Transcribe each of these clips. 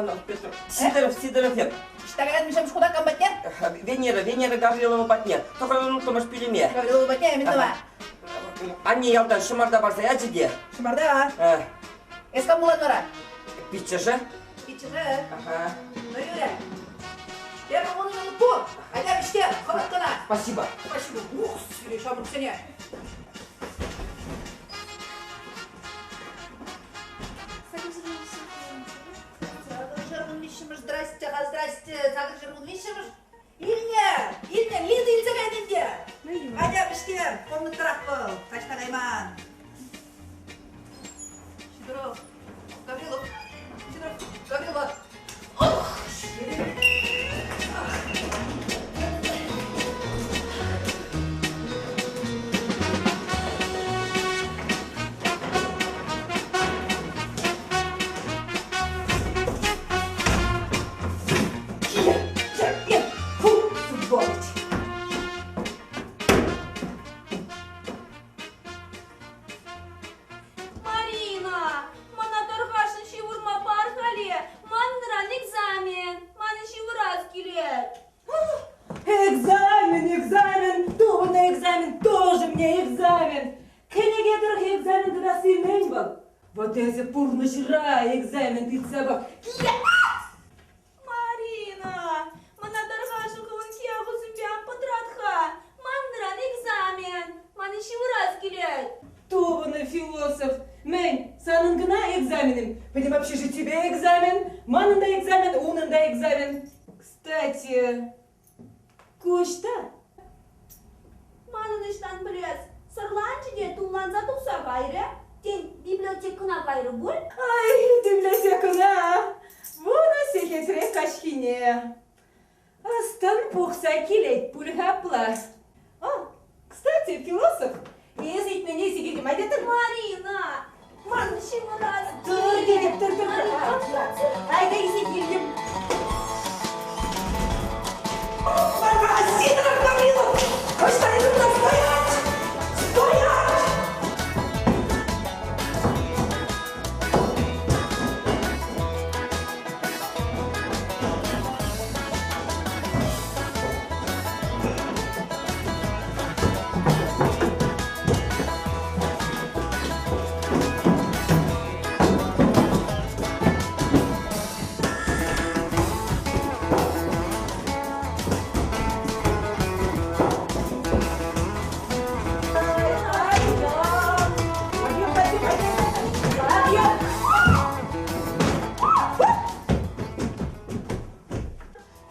Ивановна, Петр. Сидоров ем. Что говорят, мешаем куда комбатне? Венера Гаврилова батне. Только ұмытылмаш пилеме. Гаврилова батне, именно. Анне ялдан шымарда барса, я жиде. Шымарда? Эскам булан нора? Питчеша? Питчеша? Ага. Ну, Юля. Первым он именно пор. Айда, мечте, холодкана. Спасибо. Спасибо. Ух, Юрий, шамур сене. Здрасте, сагыржырмын вишіміш. Илме, лиді илсегайденде. Айда, біштер, комны тұрақ бұл. Қаштағайман. Сидоров, Гаврилов. Ох, Экзамен, думанный экзамен, тоже мне экзамен. Кенегедерх экзамен когда сильный был. Вот эти пурнышра экзамен ты собак. Марина, мана даргашу каванки агузумбян подратха. Мандран экзамен, маны шивураз келет. Думанный философ. Мен, санын гына экзаменем. Пойдем вообще же тебе экзамен, манын да экзамен, унын да экзамен. Кстати, кушта? Маныныштан білес, сырланчыде тулланза тұқса қайры, тен библиотекына қайры бұл. Ай, библиотекына. Вона секретарь кашкине. Астан пухса келет пульхапла. Кстати, философ. Езит на ней сидим, а где-то Марина, маны шивураз Тур келіп, тур. Айда езит елдім. Сидоров, Гаврилов! Оставить нас стоять! Стоять!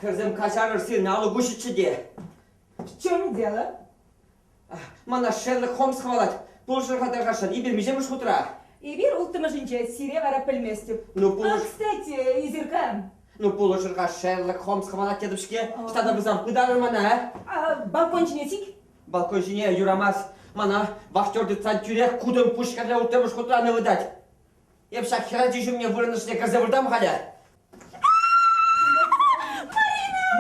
Кырзым качарыр сен алы гушичиде. В чем дело? Мана Шерлок Холмс хвалат. Пулшырға дарғашан, ибір межеміш хутра. И бир ултымажынча сире вара пельместив. Кстати, изеркам. Пулшырға Шерлок Холмс хвалат дедушке. Штада бізам қыдарыр мана, Балкончине тик? Балкон жіне юрамас. Мана вахтерді цантюрек кудым пушкарля ултымыш хутра не выдать. Епша херадижу мне вырнышне козавырдам халя.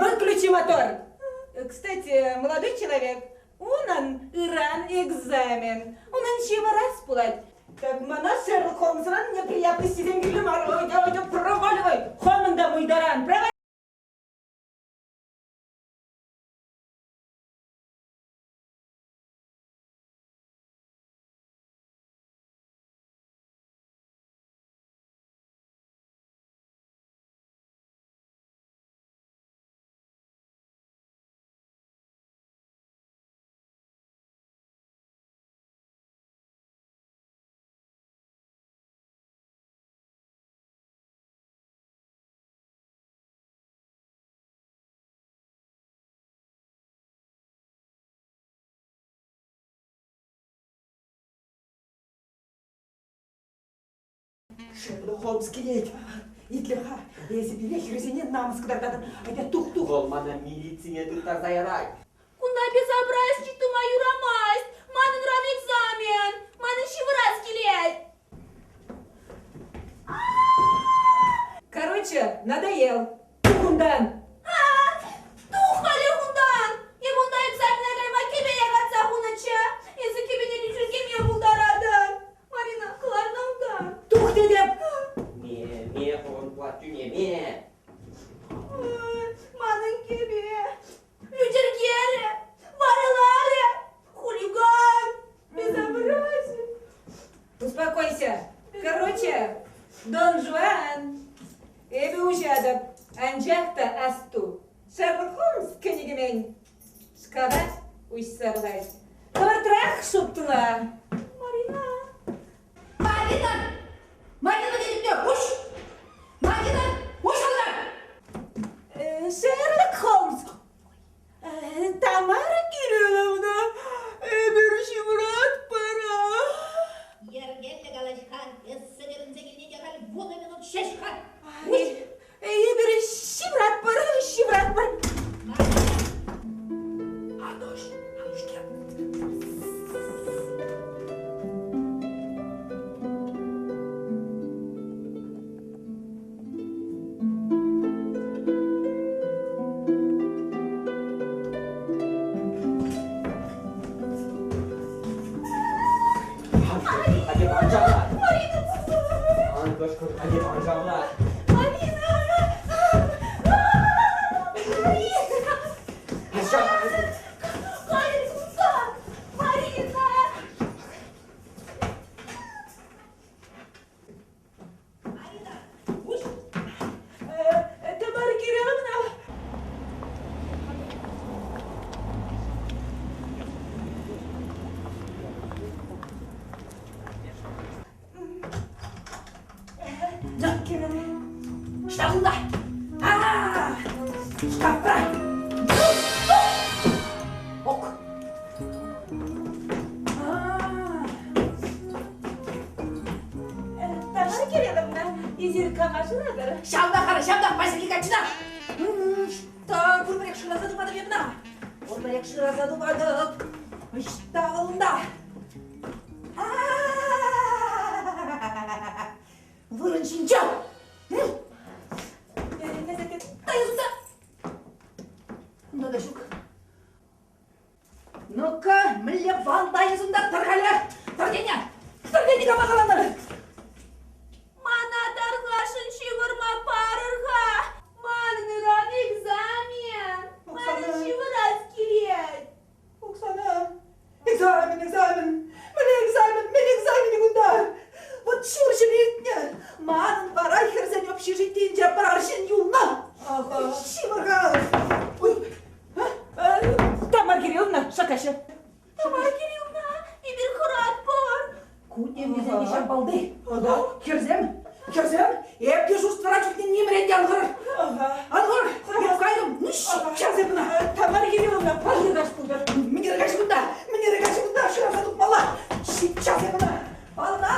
Выключи мотор! Кстати, молодой человек, унан Иран экзамен. Унан чего раз пулать? Так мана Шерлок Холмсран неприятности земли морой, давай проваливай! Хоманда мой даран, проваливай! Шерлок Холмс келет. Итлеха, если билет резинен намаз кыдардадын, айда тух-тух. Ол мана милиция дұртар заярай. Кунда безобразие тума юрамайст, манын ран экзамен, маны шивураз келет. Короче, надоел. Тухундан. Тухали хундан. Я бунда экзамене гайма кебене қатса хунача. Езі кебене düşürгем я булдарадын. Марина, кыларна ундан. Тух дедім. Не, он платю не Еме. Манын кеме. Лютергеры. Варалары. Хулиган. Безобразие. Успокойся. Короче, Дон Жуан evi uşadım. Ancak da astu. Шерлок Холмс кенигемен. Шкада уйсарлай. Кавартрах шуптула. Марина. Марина! Марина dedim diyor. Koş! Marina! Koş oradan! Шерлок Холмс. Тамара Кирилловна. Берущий в рот пора. Yergelle kalacak. Esselerinize gelince kal. Bu da minut şaşkar. Берущий в рот пора. Берущий в рот пора. Anuş! Anuş gel. Hadi bancamlar. Koş koş hadi bancamlar. Aşağı. Hayır Sultan. Marina. Marina! Koş! Тамара Кирилловна. Ştafında! Aa! Ştafta! Ok! Тамара Кирилловна, изирка машинаdır. Şamda karı, şamda! Baştaki kaçına! Так, бурбарек шыразадымады мен мына! Бурбарек шыразадымадық! Ыштағылында! Вырын шинчал! Дайызында! Мында да жүк! Ну-ка, міле бал дайызында тұрғалы! Тұрдене! Тұрдене қамағаланыр! Мана дарғашын шивырма парырға. Манын ұран экзамен. Манын шивыраз келет. Оксана! Экзамен! Мен экзамені күнда! Вот шуршын ертіне! Мағанын барай херзен общежитейінже бараршын юлна! Шивырға! Ой! Тамара Кирилловна, шакашы. Тамара Кирилловна, ибір құрат бар. Кутем везде нешен балды! Херзем! Епке жуствара чүткен немеренде алғыр! Алғыр! Еп қайдым! Нүш! Херземіна! Тамара Кирилловна, пожалуйста, куда? Мінері қашығында! Шыразадық мала! Херземіна! Балда!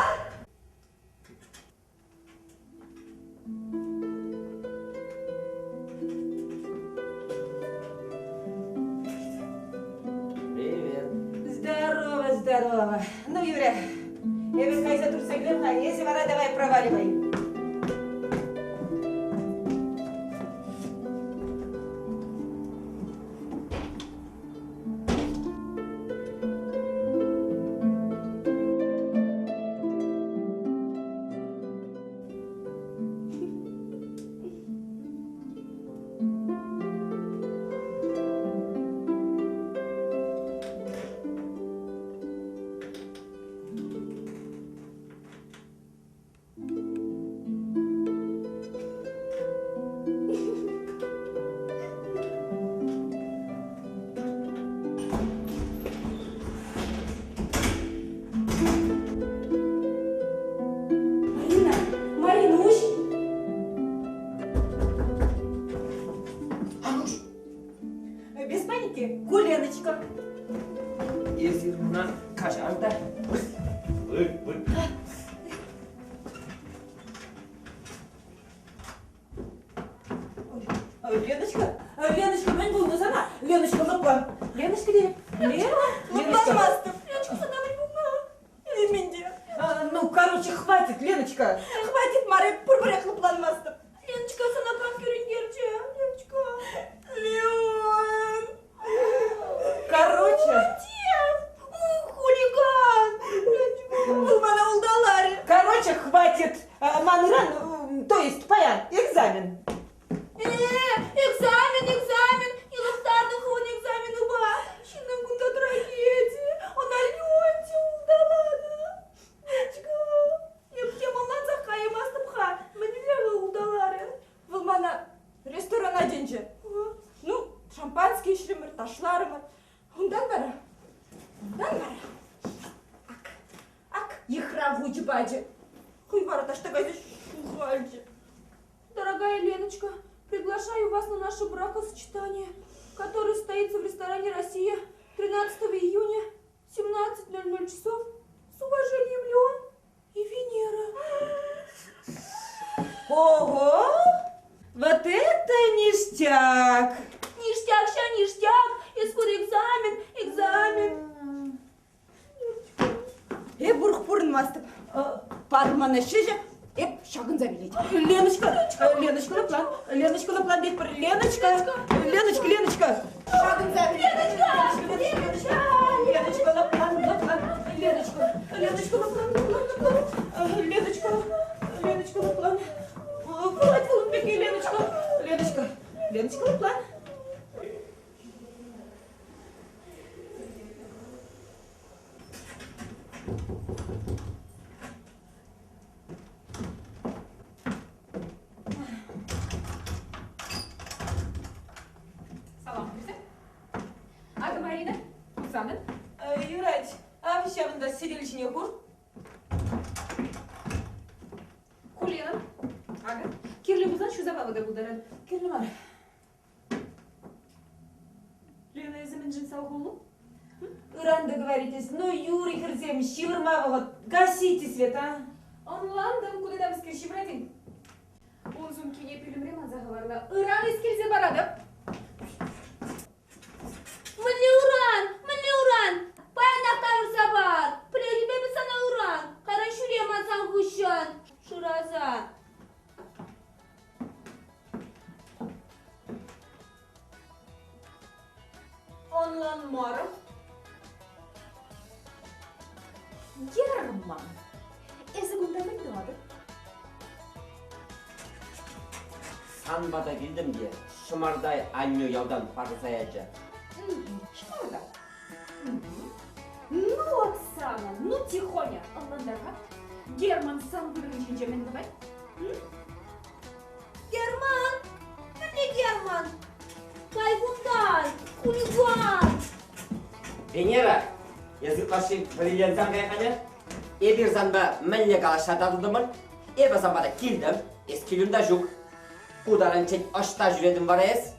Привет. Здорово. Ну, Юрия, эве кайза турса глебна, если вора, давай проваливай. Маринуш! Ануш! Без паники, Гуленочка. Езирмна kaçarda. Buyur. Леночка, мен bunu sana. Леночка, мыпла. Леночка deyip. Мыпламастым. Леночка, садамай бұлма. Елменде. Ну, короче, хватит, Леночка. Хватит, Мария, бурбарек мыпламастым. Леночка, санапам көрінгерче. Леночка. Леон. Короче. Хулиган. Бұл мана ұлдалары. Короче, хватит. Маныран, то есть паян, экзамен. менже. Ну, шампанский ішілімір, ташларымыр. Ондан бара. Ак, ехравуч баджи. Хуй бара таштагайды шуғальджи. Дорогая Леночка, приглашаю вас на наше бракосочетание, которое состоится в ресторане «Россия» 13 июня, 17:00 часов. С уважением, Леон и Венера. Ого! Вот это ништяк! Ништяк, ща ништяк, и скоро экзамен. Бурх-пурн мастып. Парманы шыжы. Шагын забелеть. Леночка на план. Леночка на план, Леночка. Шагын забелеть. Леночка на план. Леночка на план. Хватит, Лунбеки, Леночка на план. Салам, Люся. Ага, Марина, Усанын. Юрач, а щавында сиделичине кур. Кулина. Ага. Кирлі бұзан шу забавыда бұдарады. Кирлі бар. Лена, езімен жинсал қолу? Иранда говоритесь, ну, Юрий Херзем, щивырмава, вот, гасите свет, а? Онландым, куда там скерші брадин? Он зумкине пілімрем азағаларына. Иран ескелзе барады. Міне уран! Паянақтар сабар! Плегіме біз сана уран! Қара шүрем азан ғұшан! Шыраза! Онлан марым. Герман. Есі күнда білді ады? Санбада келдім де, шымардай анне яудан парзаячы. Шмарда. Ну, Оксана, ну, тихоня. Алландарға. Герман сан бірінші жемен давай. Герман! Міне Герман! Кайгундан! Хулиган! Венера, язықлашы білген заң қайқаны? Ebir zanba mənlə qalaşadadılımın, ebe zanbada kildim, eskilümdə juk. Kudarın çek aşta jüredim var es.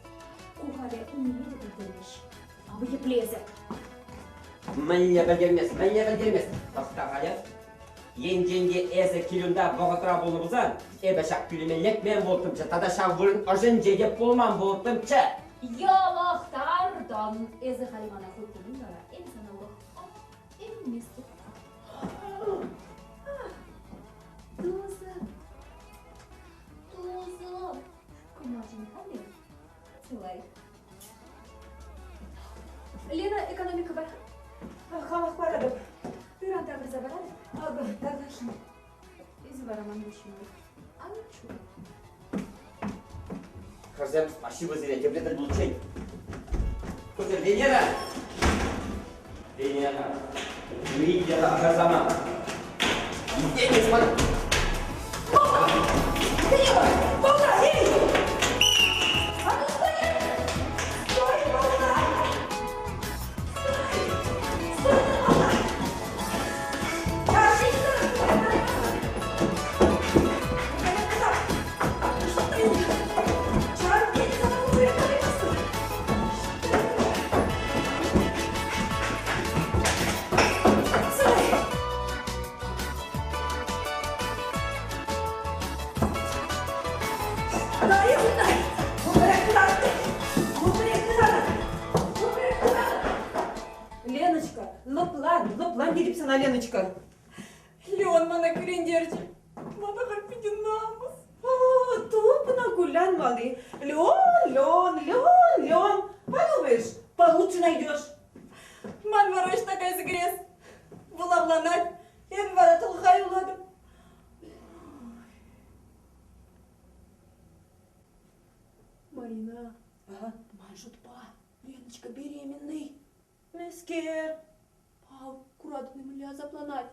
Kuhare, umiyede bildirmiş. Abi yepleze. Mənlə bildirmez. Başta qayır. Yencenge eze kilümdə bağıtıra bulubuzan, ebe şak külümelek men boltumça, tada şavvurun ajın cegep bolman boltumça. Yalaqtardan ezi halimana hukkumun dara en sanalıq. En mesut. Tuzum. Kumacını alayım. Сылай. Лена, экономика бар. Хамақ барады. Иран табырза барады. Ага, дағашын. Ezi var aman düşünüyor. Anlaçу. Kızım, спасибо зря, теплетен получай. Кузер, Венера! Венера, Венера, Ахазама. Я не смотрю. Леночка, лоплан деліп сана, Леночка. Леон мана кірендерді. Мана қарпеден намыз. Тупына гулян малы. Леон. Подумаешь, получше найдешь. Ман вараш такая загрез. Булавланать. Ем вара тылхай уладым. Марина. Ага. Манжутпа. Леночка беременный. Мескер. Аккуратный мля запланать.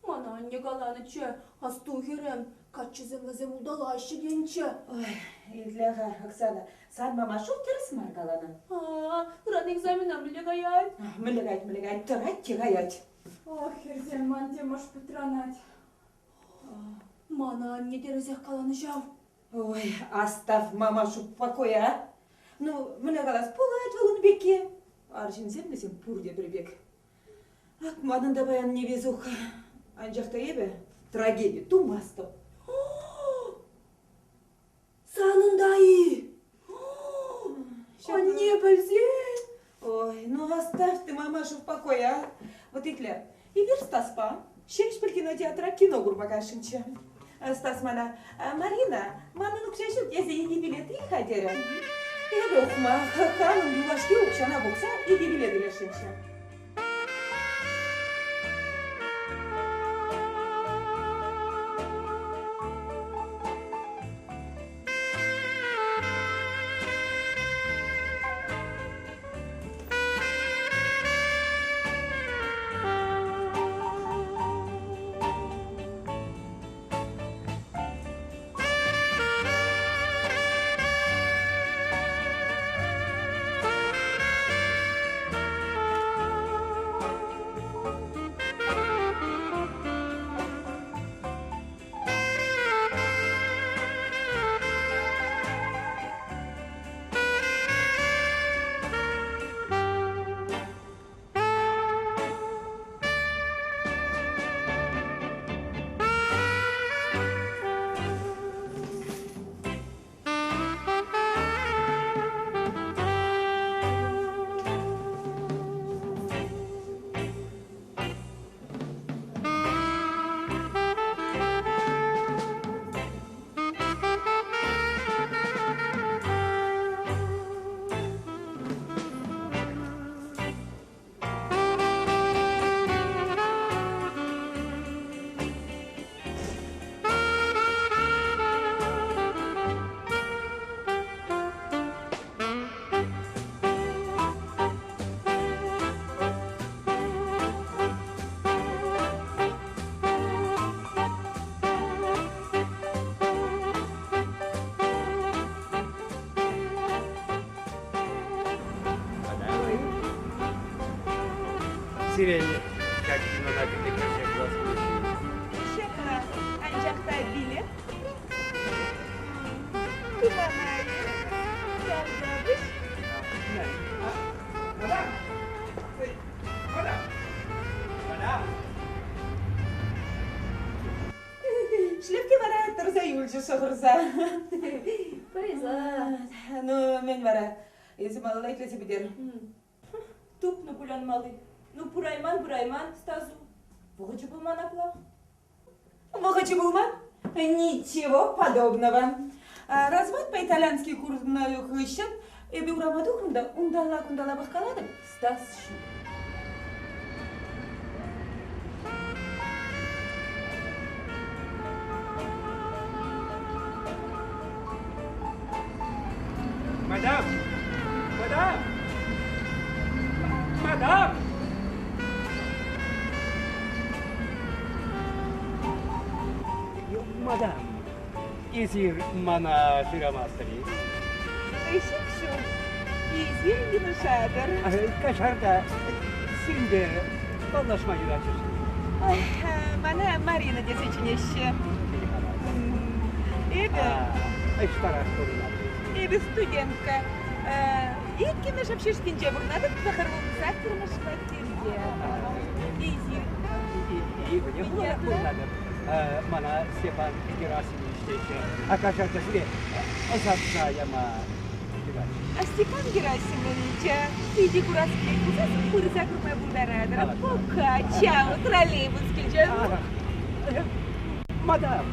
Мана не галаныча, астухерем. Качызем вазем удала еще генче. Ой, Идлега, Оксана, сан мама шул терс маргаланы. Ран экзаменам биле гаять. Мілігайт, тұрайт, тигаять. Ох, ерзем ман темаш петранать. Мана не терезех каланы жав. Ой, оставь мамашу в покое, а? Ну, мне қалас полайт валын беке. Аржин землесен пурде прибег. Акманында баян невезуха. Анжақта ебе трагедия тумасты. Санындай. Он не білзе. Ой, ну оставь ты мамашу в покое, а? Вот итлер, идер Стаспа, шеш бір кинотеатра кино гурбагашынча. Стас мана, Марина, мамын ұқшашып, езі еге билеті хадері. Ебе ұқма, ханым юлашке ұқшана болса, еге билеті лешінча. Сирени, как на набитых всех глаз Шекна, анжақта билет. Туманай, сардабыш. Шлепке бара, тұрса юлжы соғырса. Париза. Ну, мен бара, езі малылай клесе бідер. Туп на пулян малы. Ну, бурайман, стазу. Вогочу был манапла. Могочи булма? Ничего подобного. Развод по-итальянски курсную хыщен, и бюрамадухнда ундала бахкаладым. Стас шу. Мадам! Мадам! Мадам! Мадам, изир мана жирамастыри. Ишикшу, изир гинушадыр. Кашарда синде баллашма юрачыш. Мана Марина десечинеші. Эбі, Эштараш көрінат. эбі студентка. Еткені шапшешкенже бұрнадық, бақырвымыза тұрмыш квартирде. Изир. И мне было надо. Мана Степан Герасимович тече. А кашарда себе озадшаяма юрачыш. А Степан Герасимович, иди кураске, кузасың курса курмай бұлдарадыр. Пока, чао, троллейбус келже. Мадам!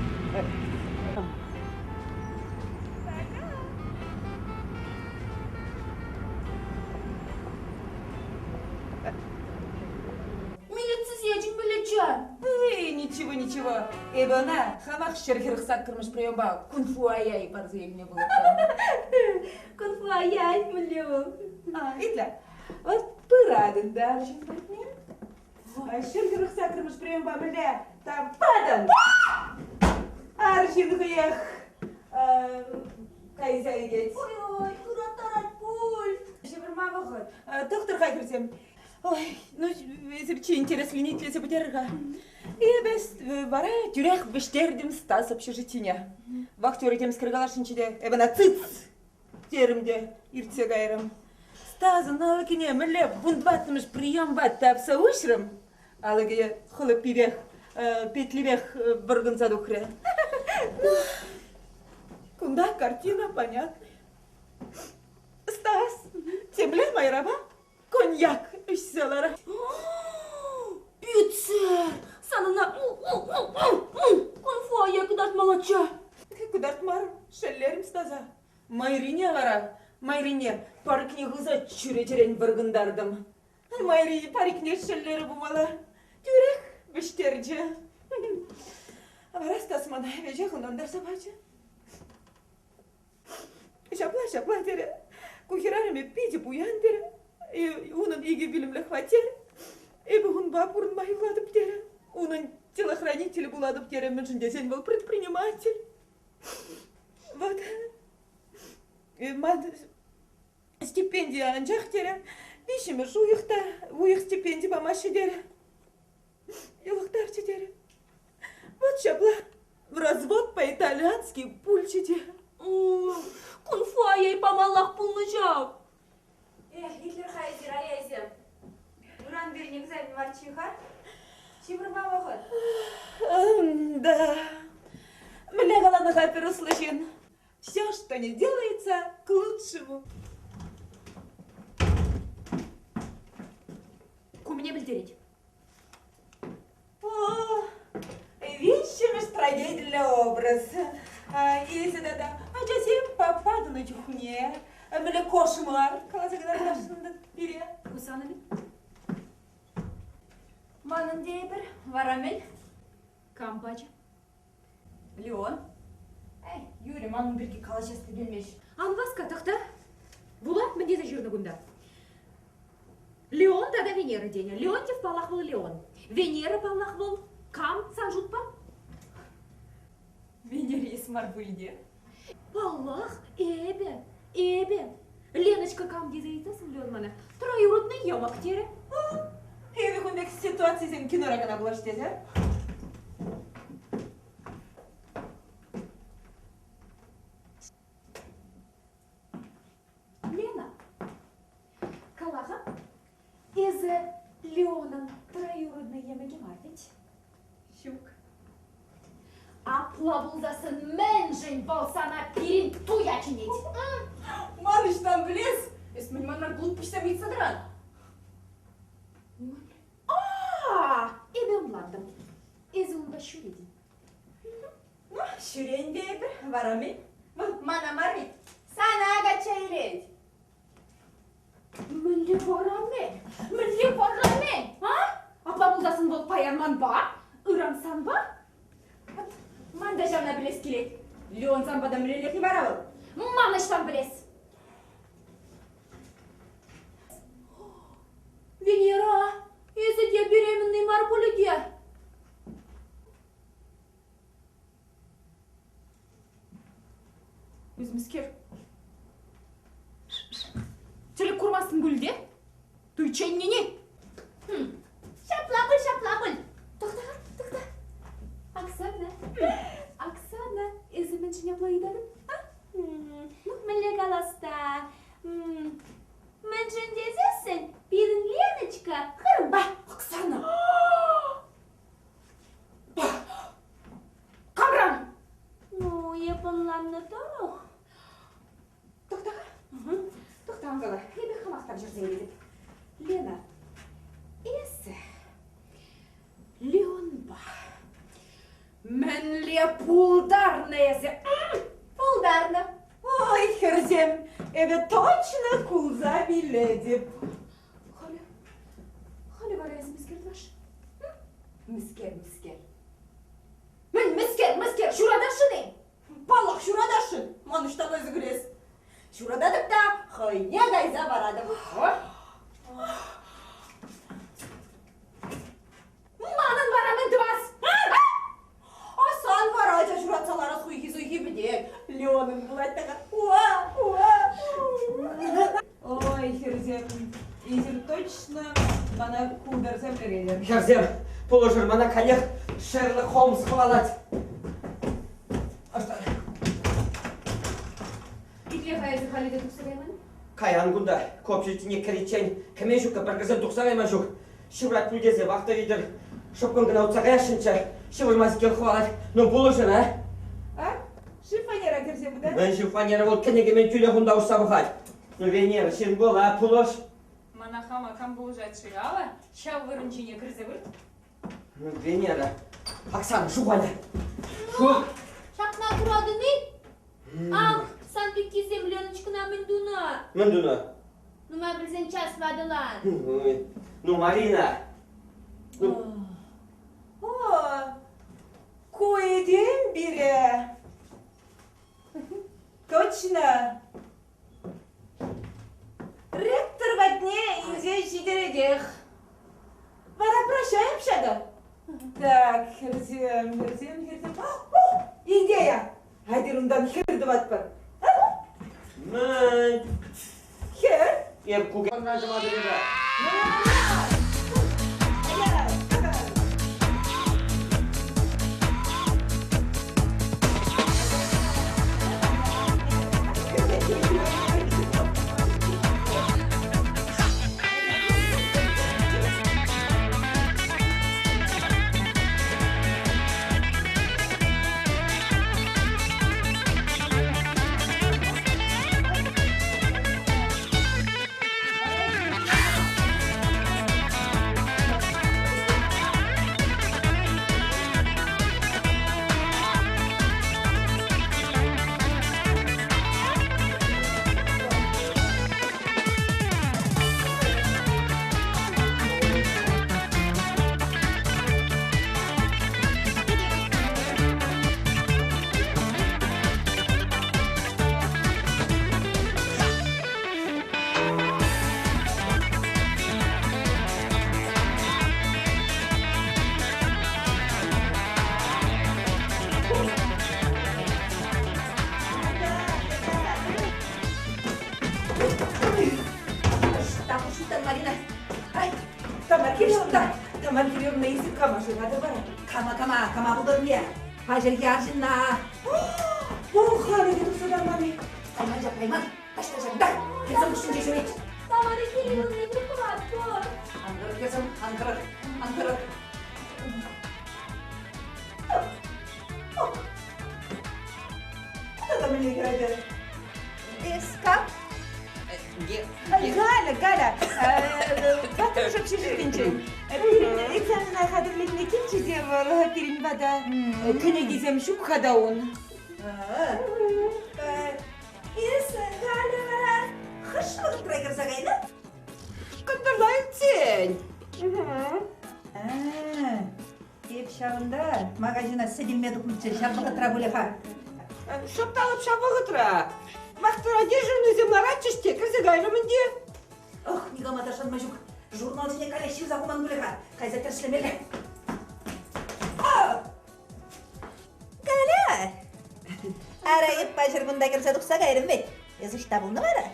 Милициз ечін білечен. Ничего. Эбі она, хамақ шерхерқсат кірміш приемба, кунфу аяй барзы еліне болады. Конфу аяй миллион. Итля, вот пырадын да, шерхерқсат кірміш приемба біле, там падан. Аршин хыях. Кайса идет. Ой, кураттар пульт. Шебірма вағыт. Доктор қайкірсем. Ой, ну, есепче интересленить лесе бұтерға. Ебес, бара жүрек біштердім стас общежитине. Вахтер етем скіргалашынчыде, әбіна цыц терімде иртсе қайрым. Стазын алыкене мүлі бұндбаттымыш прием бат тапса ұшырым. Алыге хылып пибех, петлебех бұргын задухре. Ну, кунда картина понятная. Стас, темле майраба, коньяк үшселары. Пиццер! Санына конфуая кудат молоча. Кудат мар, шеллерім стаза. Майрине вара, майрине паркне ғыза чүретерен бұргындардым. Майри парикне шеллері бұмала. Түрек біштерже. Вара стасман, веже хұнандар сабачы. Шапла тере. Кухерарыме пиде буян тере. Унын иге білімлі хватер. Бұғын бапурын майыладып тере. Унын телохранителі буладып тере. Мен жіндесен был предприниматель. Вот. Мад стипендия анжақ тере. Бишімі жуйықта. Уйық стипендия бамашы тере. Елықтарчы тере. Вот шапла. В развод по-итальянски пульчы тере. Конфуая и помаллах пулнычак. Гитлер хайзер аяйсем. Нуран берін экзамен марчихар. Шебірма вағыт. Да. Мне голова переслышен. Все, что не делается, к лучшему. Куміне білдерет. О, вещами строительный образ. Если да, а затем попаду на чухне. Мне кошмар. Қаласыгдар нашында бере. Кусаны Манын дейбір, варамел. Кампача. Леон. Юрий, манын бірге қалашасты білмеш. Анваска тақта. Булат мне за жирный гунда. Леон тогда Венера деня. Леонтьев палах был Леон. Венера палах был Кам санжутпа. Венер есмар бұйде. Палах эбе. Леночка Кам дезаитасын Леон мана. Троюродный ямак тере. Еви хүндек ситуация сен кинорагана булаштезе. Лена. Калаха. Из Леоном троюродный ямаги мартить. Щук. Аплабулдасын менжен болсана пирин туя чинеть. Маныштан білес. Есмін маннан глуппішсем етсадыран. Эбе умладым. Эзі унба шүредin. Ну, шүрен дейбір, варамел. Мана мармит. Sana aga çeyrek. Мілі бараме, а? Аплабулдасын бол паянман ба? Ырамсан ба? Манда жамна білес келет. Леон самбада мүлелеті барабыл. Маныштан білес. Венера, если я беременный марбулиге. Өзімізкер. Телек курмасын гүлде? Туйчен нене? Шаплабыл. Тоқта. Оксана, өзімен жіне плайдадым? Ну, мілі қаласта. Мен жіндезесін, бірін Леночка, қырба. Оксана. Камран! Ну, я баланны дaro. Тоқта аңғала. Ебе қамақтап жүрсен едіп. Лена, есі, Леон ба. Мен ле пулдарны есі. Пулдарны. Ой, херзем, ебе точно кулза биледіп. Халі бар есі міскердваш? Міскер. Мен міскер, шурадашыны. Палақ шурадашын. Маныштан өзі күрес. Шурададып та, қойне гайза барадым. Манын барамын дывас. Асан барайда шуратсалар. миллионын булаттага. Ой, Херзем, изер точно мана кударсам берелер. Херзем, положыр мана калех Шерлок Холмс хвалат. Итле хайзы халиде туксыраймын. Каян гунда, көпшілтіне кіречен, кіме жүкка біргізі тұқсағайма жүк. Шыврат бүлгезе вақты видір, шопкын гына ұтсаға яшынша, шывырмаз кел хвалат. Но положыр, А? Шифонера Херзем, да? Мен шифонера бол кенеге мен тюле гунда ұшса бұхат. Ну Венера, сен бол, полож. Мана хама кам болжат шыгала, шав вырынчине кірзе бір. Ну Венера, Оксана, шухваля. Шу. Шақна тұрады не? Ах, сан пекки земленочкына міндуна. Мындуна. Ну ма білзен час вадылан. Ну Марина. О, кое-ден бире. Точно. Ректор во дне изе жидередех. Пора прощаемся, да? Так, Херзем. Идея. Хайдерундан херді батпар. Мен. Хер? Еп куге. Нажымады беді. Марина. Ай, Tamar Kirievna isi kama şurada var. kama budur niye? Hacer yarjınla. Oh, hadi gidip sudan mami. Kayman cap kayman. Taşlayacak da. Kızım düşünce şöyle. Tamara Kirievna ne kıvattı? Ankara kızım, Ankara. Кто там мне играет? Эска. Галя, завтра уже общежитинче. Перед экзаменına hazırlıkını kim çiziyor перед vada? Küne gizem şu kada on. Галя, хышмык проигрса гайда? Kındırlayın sen. Kep şavında magazina sedilme dokunca şarkı trabuleha. Şaptalıp şapağıtıra. Vaktıra дежурный землара чеште, кірсе гайрымын де. Ох, нигама ташанмажук. Журнал жіне калешив загуман булеха. Кайза тершлемеле. Галя! Arayıp başır bunda girse tuksa gayrım bet. Yazış tabulunu var.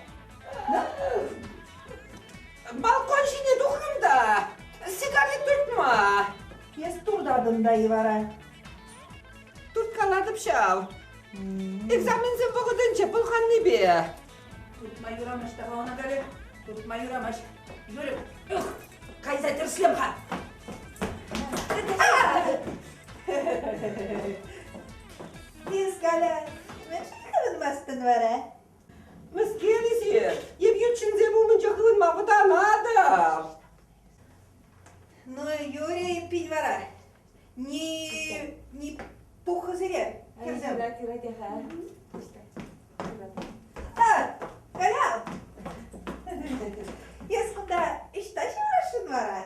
Balkon жіне духымда. Сигарет түртма. Yes turdardım dayı vara. Turtkalardım şav. Egzaminizin vogudunca bulhan ne be? Tutma yuramış da ona göre. Tutma yuramış. Yürü. Kayza terslem ha. Biz Галя. Ne kılınmazsın vara? Маскелиси, ебьючинзе мумынча кылынма бұда надо. Ну, Юрий пить вара. Не пухозыре. Галя. Yes kunda iştaşı uğraşın vara.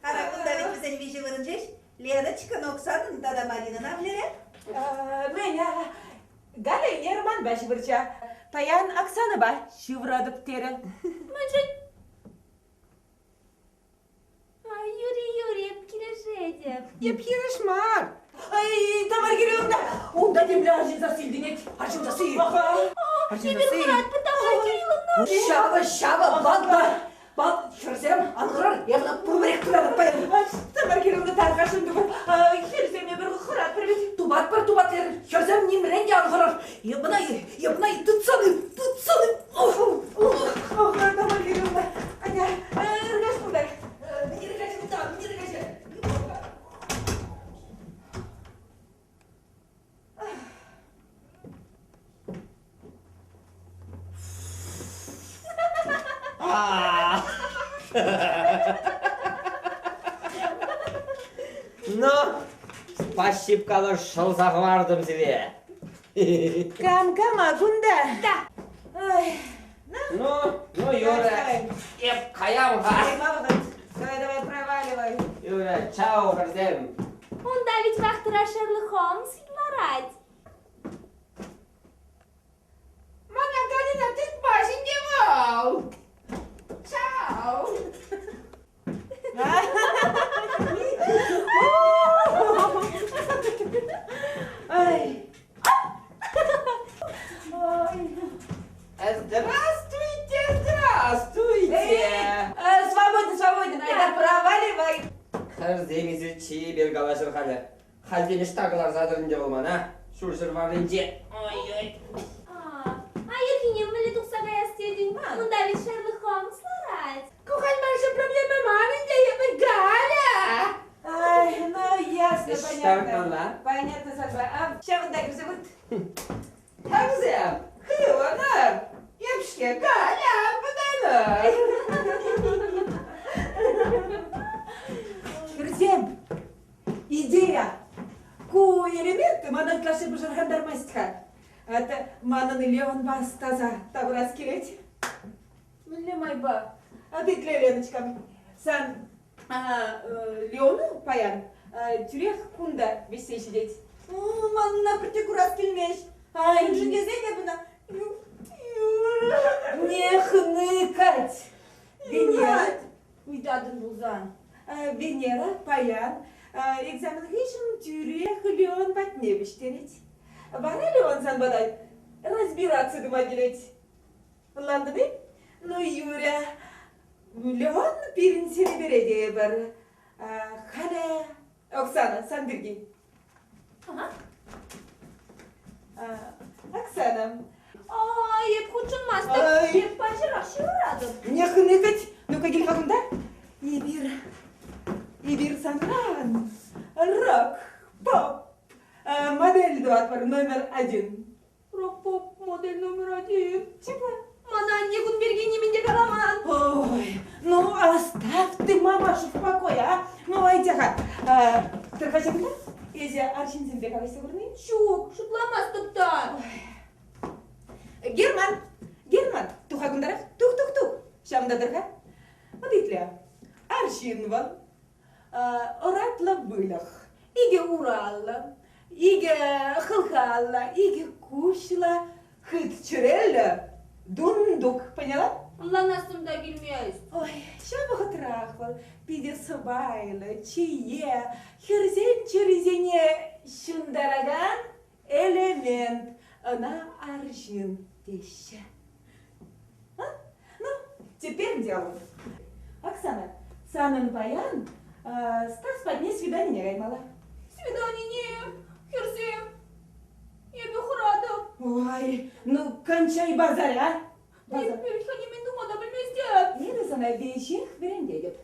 Ara bunda bir bize bir şey vırınca Леночка ноксадын дада Маринаны авлере. Меня Галя не Роман бәші бірча. Паян Оксана ба, шыврадып тері. Ай, Юрий, епкирешедеп. Еп ерішмар. Ай, Тамара Кирилловна, онда демле аршин засылдинет. Аршин засыл. Аршин засыл. Тамара Кирилловна. Шаба, бал, Херзем, аңғырар, яғына пұрбірек тұратып баян. Тамара Кирилловна тарқашын дугар. Херземе бір қырат бірбет. Тубат, Херзем неміренде аңғырар. Ебінай, тұтсаны. Тамара Кирилловна, аня, ырғаш бұлдар. Мені регачы. Ну, спасибо, шел захвардым тебе. Кам, агунда. Да. Ай, Ну, Юра, еп, каям, Давай, проваливай. Юра, чао, Херзем. Онда ведь вахтера Шерлок Холмс ларать. Mana Galina, ты башеньки вау. Чао. Ай. Здравствуйте. Свободен, айда проваливай. Херземиzi çiğ bir galaşır hali. Halden iştahlar zadırınca olman ha. Şurşur varınca. Ой. А Евгения, мы ли тут сагая стедень? Онда ведь Шерлок Холмс ларать. Кухань наша проблема маленькая, я бы Галя. Ай, ну ясно, Iştahlar. Понятно, Сальва. А что вы так зовут? Херзем. Кыланар. Епшке, Галя, подалай. Херзем, идея. Ку элементы манан клаши бужаргандар мастха. Это манан Леон бас таза табурас келеть. Для майба. А ты для Леночка. Сан Леону паян. Тюрех кунда весе сидеть. Манна протекурас келмеш. Ай, жидезене бuna. Не хныкать. Венера. Уйдадын булзан. Венера, паян. Examination тюрех Леон батневич тереть. Бара Леон сан бадай. Разбираться дома делеть. Ландыны? Ну, Юря. Леон пиринсери береде бар. Хана. Оксана, сан бирги. Ага. Оксана. Еп хучунмастык. Ай. Еп пажырак шыраdım. Не хныкать. Ну-ка, гельфагунда. Ибир Санран. Рок. Поп. Модель 2 номер 1. Рок-поп модель номер 1. Чего? Мана не гун берген немінде караман. Ой, ну оставь ты мамашу в покое, а? Ну, айтяға. Тұрғашыңда? Езі аршин сенбек алайсы көрмейін? Шук, шутламастыктан. Герман, туха күндарақ, тух. Шамда дырға. Одитлі, аршин вал. Оратла вылах. Иге уралла, иге хылхалла, иге кушла, хыт чырелла. Дундук, поняла? Ланасымда келмейіз. Ой, шабығы трахвал, пиде сыбайлы, чие, херзен чырезене шындараган элемент, ана аршин деші. Ну, теперь дело. Оксана, санын баян, Стас подне свидание гаймала. Свидание не, Херзем. Я бы хурадым. Ой, ну кончай базар, а? Базар. Переханимен думада білместеп. Еді сана бейшех беренде деп.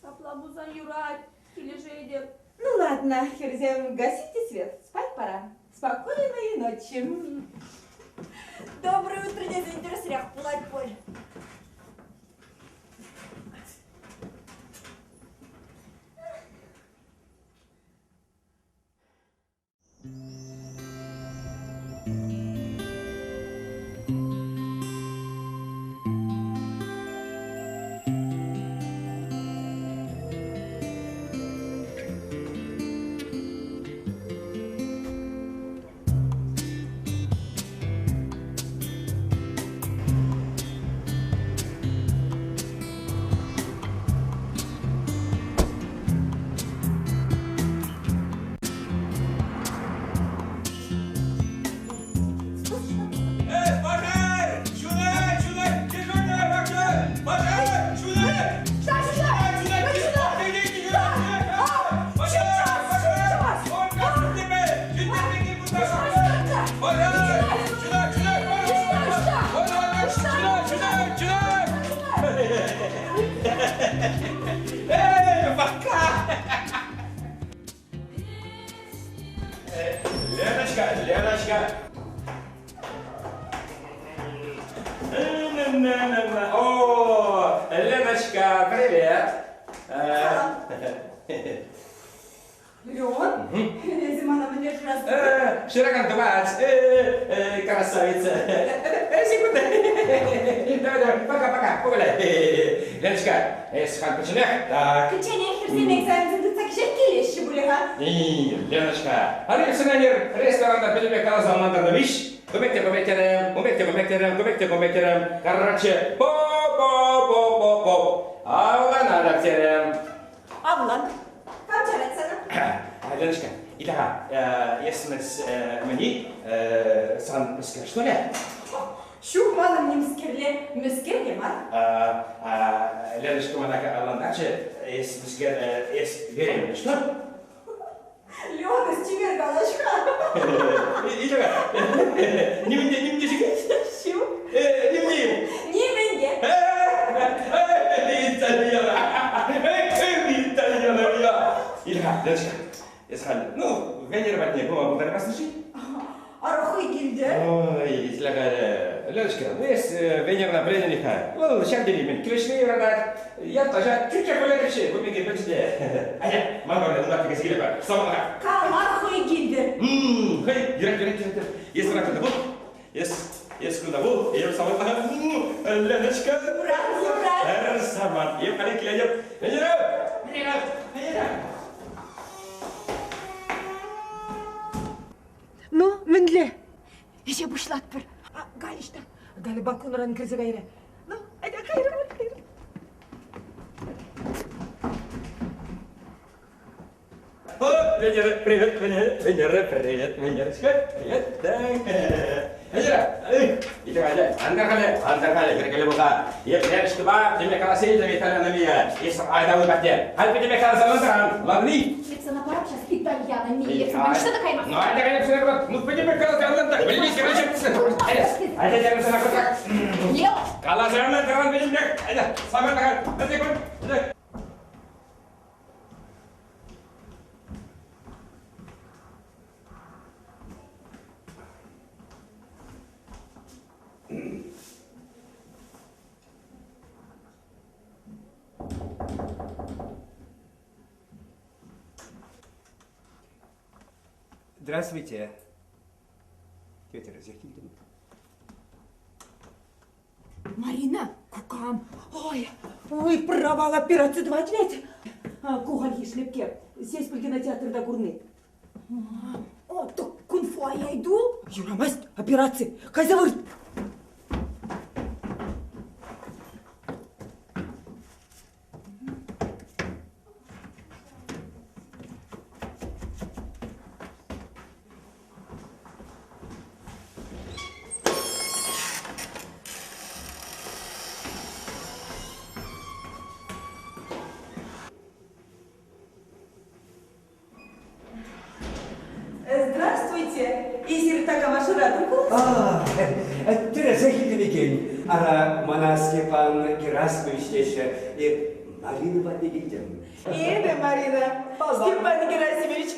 Аплабузан юрать, кележей деп. Ну ладно, Херзем, гасите свет, спать пора. Спокойной ночи. Доброе утро, не заинтересовать, пулать поле. Пока! Леночка! О, Леночка, привет! Леон? Зимана, мне же раз... Широкан красавица! Секунду! Давай, пока, погуляй! Леночка, хан печенек? Так. Печенье херсине экзамен зындыцак шекелеші бұлеға. Леночка, али сыңайыр ресторанда біліме қалазалмандырды виш? Көмектерім. Короче, поп. Аллан алаптерім. Авлан, қанчалет сана? Леночка, итаға, есіміз мені, сан мүскер, что ли? Шу малым не міскерле мар? Леночка, манака аландачы, мүскер, беремін, что? Леон, из чемер галашка. Итаға, неменде жігіт? Шу? Неменде? Неменде. Итальяна, Итаға, Леночка, ну, венерватне, бұлдар басыншы? Арахой келді. Ой, итаға, Леночка, біз венерна бределіха. Ол, шак делеймін, кілешіне ерадат. Ятажа, чүтче көйлеріші, көмеге бөтіде. Айда, маңғарда ұнатты кезгелі бар. Самаға. Калым арахой келді. Хай, ерек. Ес бұрақында бұл. Ес күнда бұл. Ем самаға. Леночка. Уран. Әр саман. Ем қалай келедеп. Венера. Ну, мінле. Еше бұшлат бір. Галишта. Гали балкон ұраны кірзі қайры. Ну, айда қайры. О, Венера, привет, Венерочка, привет, Венера, итаға, андағалы, кіргілі бұға, ертерішті бар, демек аласейді итальянамия, есі айдауы бәттер, қалпы демек аласаландыран, ладни? Александр Павлович, итальянами. Что такая Ну, айда қайып сені құрат, ну, демек аласаландыран, білмейсі рәшеттісін, айда демек аласаландыран, Лео! аласаландыран, білмек, айда, сабырдаған, Здравствуйте. Тетя Розякильдина. Марина, кукам. Ой, провал операцию 2 лет. Куғалги шлепке. Сес бұл кинотеатрда көрінеді. О, так кунфу я иду. Юрамаст, операция. Кайзавыр. Здравствуйте. Изир Тагамашы радым боласыз? Тереза Хидемекен. Ара мана Степан Герасимович теше. Марина Вадигидем. Марина. Степан Герасимович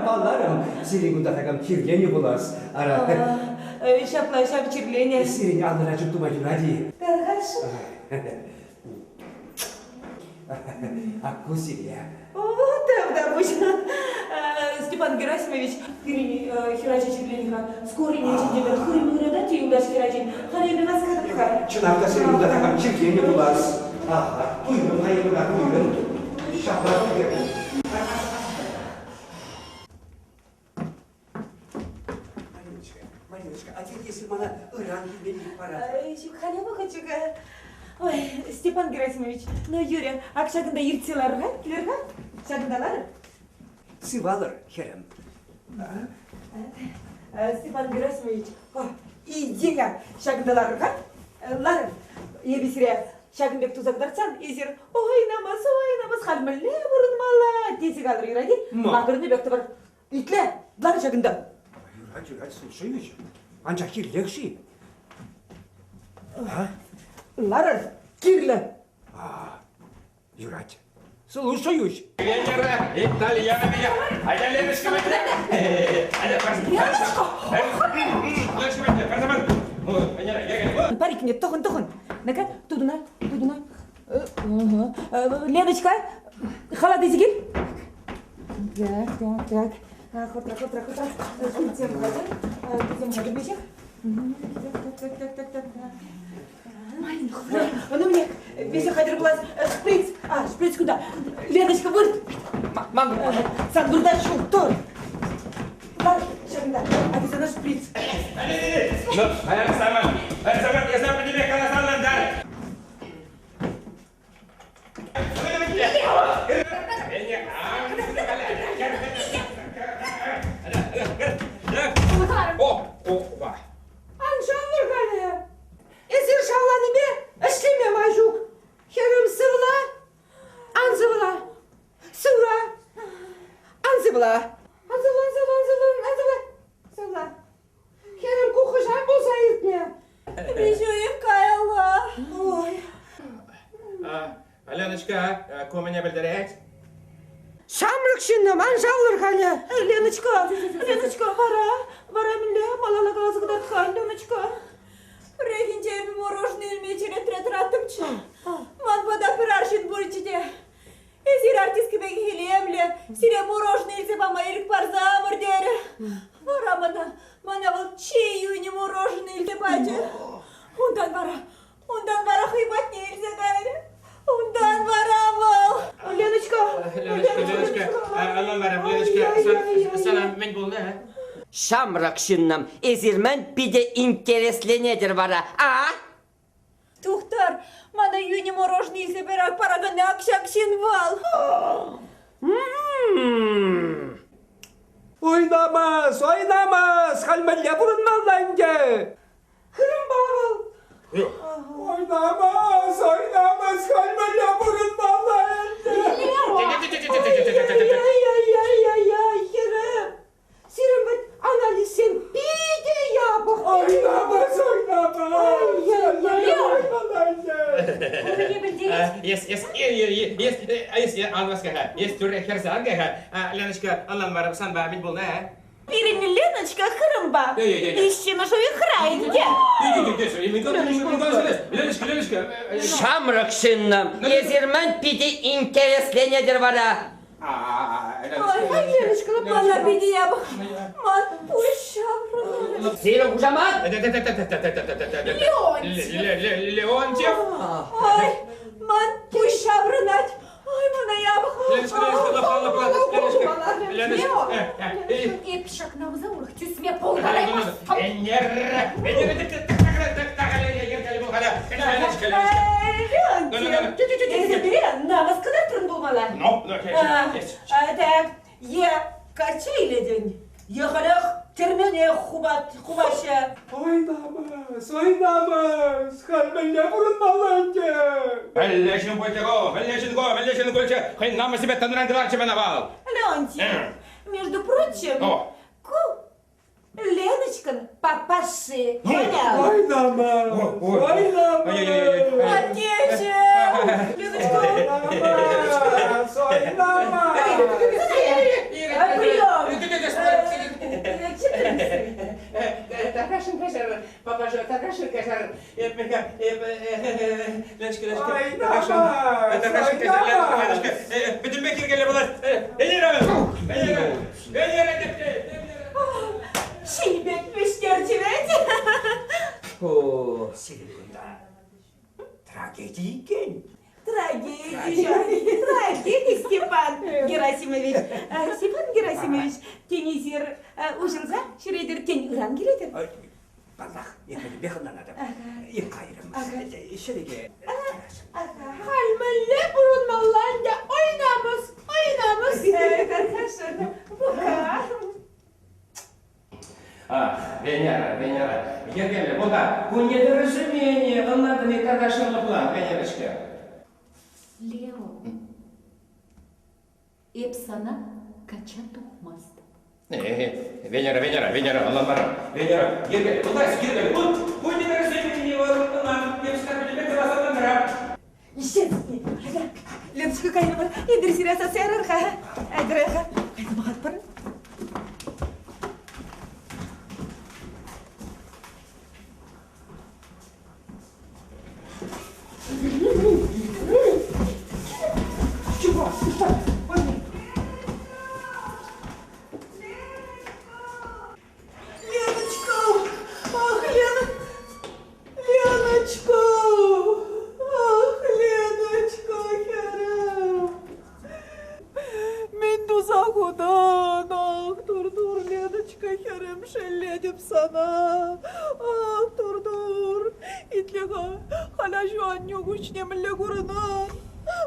Баларым. Сирин кунда тагам киргени болас. Ара Шапла чирление. сирин алыра жуктума юради. Хорошо. Акусирия. Да, обычно. Степан Герасимович, хирачи чирлениха, скорый нечем дебет, хурим урадати и удаш хирачи, харим нас кадыха. Чынарда сирин кунда тагам киргени болас. Buyurun, hayırlılar, buyurun. Şaplarını verin. Мариночка, а теперь если бана Иран велик пора. Халяба хочу. Ой, Степан Герасимович, ну Юрия, акшагында ертеларға, келерға? Шагындалар? Сывалыр, херем. Степан Герасимович, идея шагындаларға? Ларым, ебесіре, Шагынбек тузақтарсан, езер, ойнамас, қалмылы бұрынмала, тесік алыр юради, мағырыны бекті бар. Итле, лар шагында. Юрать, слушай, ведь, анча кирлекши. Ларыр, кирлі, Юрать. Слушаюсь. Венера, Итальяна меня. А я Леночка меня. Леночка, Парик нет, тохон. Ну-ка, тудуна. Леночка, халаты зигин. Так. Хутра. Тем ходы бежек. Так. Ну мне, весь хадр глаз, шприц. Шприц куда? Леночка, вот. Мам, Сан Бурдачу, Тор. Шагда, а ты наш шприц. Ну, Александр, я знаю по тебе колоссальный дар. О, Анжан Нургалия, эсир шалланы бе, эшлеме мажук. Херем сывла, анзывла. Сывла. Херем кухожан болса ертне. Бежуев кайла. Ой. Леночка, кому меня білдірет? Шамрык шиннам Анжан Нургалия. Леночка, вара миле, малала глазы хан, Леночка. Рехинче мороженое мечене третраттымчы. Ман вода пираршин бурчиде. Эзир артистки беги хилемле. Сире мороженое илсе бама ирик парза мордере. Вара мана вот чею не мороженое илсе бачы. Ундан вара хыйбат не илсе гайре. Ундан вара вал. Леночка, Allah'ım Леночка, sana men buldu ha? Şamrak şınnam, ezirmen pide intereslenedir vara. Тухтар, мана юни мороженое илсе берак параганы акшак шинвал. Oynamaz. Halmelle bulunmalanca. Hırım bağıl. Oynamaz. Halmelle bulunmalanca. Ay, Hırım. Sirem bit analizim pide yapık. Oynamaz. Есть, английская, есть турекерзанга. Леночка, Allah'ım var, sen bana men buldu ha? Birini Леночка Hırımba. İşçi naşoyu hıraydı. Леночка. Şamrak şınnam, ezirmen pide intereslenedir vara. Ay, Леночка, Мана биди ябы. Ман пушавры. Zeyro kucaman. Леонтьев. Ай, ман пушаврынать. Ай, мана ябы. Леночка, Епишак нам за урах, тюсме полгода. Ezbiri namaz kadar turun bulmalar. Так, я качайледен. Ехалых термене хубаша. Oynamaz. Halmelle bulunmalanca. Меллешин кольча, хоть нам себе танран диларче менавал. Леонтий, между прочим, Леночкин папаши. Понял? Oynamaz. Отече. Таркашин кашар, папаша, Таркашин кашар. Леночка, Таркашин кашар, Леночка. Bütün bekirgele bular. Venera. Şeybet müştercivet. Selim'de tragediyken. Трагедия, Степан Герасимович. Степан Герасимович, тенизер ужылса, шредер тень ыран келеді. Balak, yakını yakınlanadım. Yıkayırım. Şöyle. Halmalle burunmallarında oynamız. Arkadaşlar, bu kadar. Венера. Евгения, вот так. У недоразумения, он надо мне когда шел план, Венерочка. Лео, епсана кача тухмаст. Венера, Allah'ım var. Венера, Евгения, вот так, Евгения, у недоразумения, он надо, я скажу тебе, ты вас отбираю. Ищет. Лен, Кираса серерха. Айдреха. Кайда махат пара? Чего? Леночка! Ах, Леночка! Ах, Леночка, херем! Мен дузагудан, ах, тур-тур, Леночка, херем, шелледіп сана. Ах, тур-тур, итлеға, хала жуан нюгучне мүлі көрінан.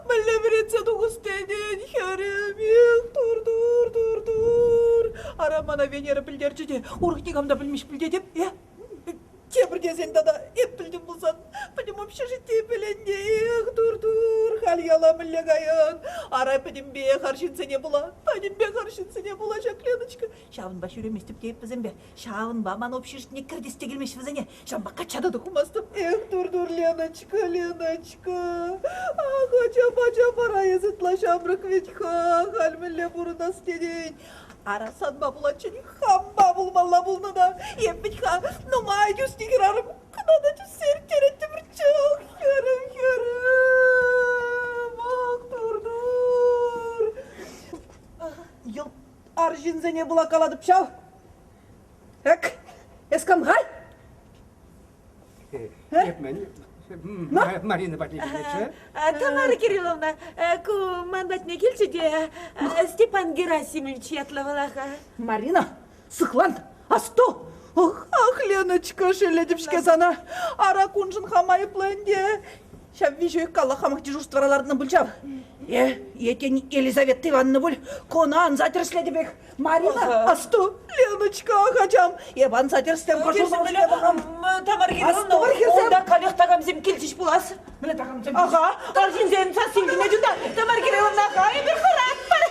Мүлі біретсе туғыстенен, херем, ех, тур-тур, тур-тур. Арамана Венера білдерчі де, урғнигамда білмеш білде деп, Темірде сен дада ет білдім бұлсан, білім общежитие біленде, ех, тур-тур, хал яла мүлі ғайын. Арай пәдім бе қаршын сене бұла, жақ Леночка. Шауын ба шүреместіп дейіп бізім бе, шауын ба ман общежитіне кірдесте келмеш бізіне, шауын ба қачады дұқымастым. Ех, тур-тур, Леночка. Ах, ача парайы зытла шамрық ветьха, хал мүлі бұрына стеден. Арасан ба бұланчыны, хамба бұлмалла бұлны да, еппетха, нумай дюсті кірарым, қынада дүсер керетті бір чақ, херім, ақ, тур-тур. Ел ар жинзене бұла қаладып шау. Әк, ескам ғай? Марина Владимировна. Тамара Кирилловна, ку мандатне келші де Степан Герасимович ятлавалаха. Марина, сықлан, асто! Ах, Леночка, шеледіпшке сана, ара күнжін хамай планде. Шап вижуек калла хамақ дежурствараларына бұлчав. Етен Елизавета Ивановна бұл, конан затерследі бек. Марина, асто, Леночка, хачам. Ебан затерстен қошылмау шке бағам. Тамара Кирилловна, онда қалеқ тағамзем келсіш бұлас. Міне тағамзем. Аға, аржин зен сасилдіне жүнда. Тамара Кирилловна, қай бір қырат бар.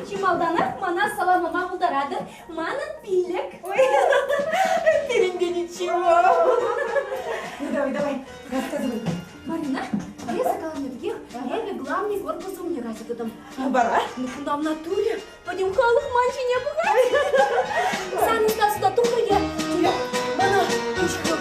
Чималданах мана саламама булдарады. Манын пилек. Перенде ничего. Давай, рассказывай. Марина, я закаланерге, я главный корпус мне разыграл. Бара? Ну куда в натуре? Пойдем халых манчи не пугай. Сами стал сюда только я. Мана, ничего.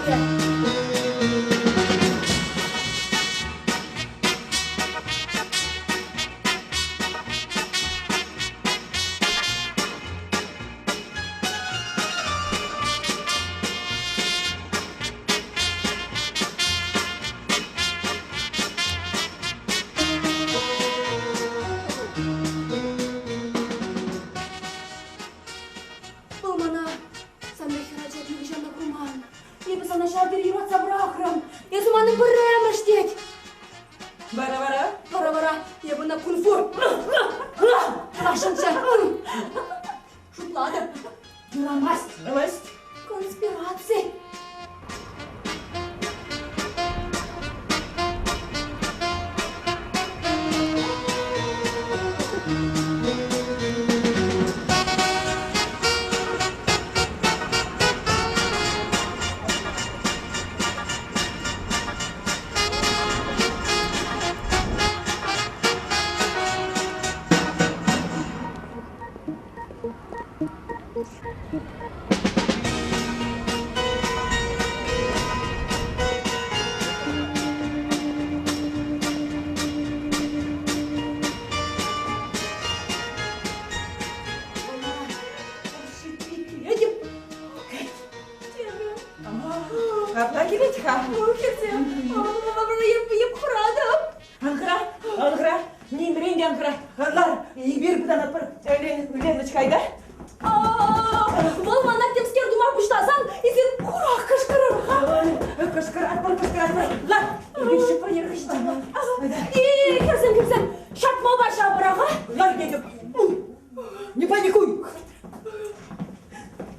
Ошақта келеді ха. Кетсем, епқырадым. Аңғыра, немерен де аңғыра. Лар, егер бұдан апыр, Леночка айда. Бұл мана темскер думар бұштасан, езір құрақ кышқырыр. Кышқыр, атпыр. Лар, егер шыпыр ерғышты. Керсем, шапма баша бұраға. Лар, кетіп. Не паникуй.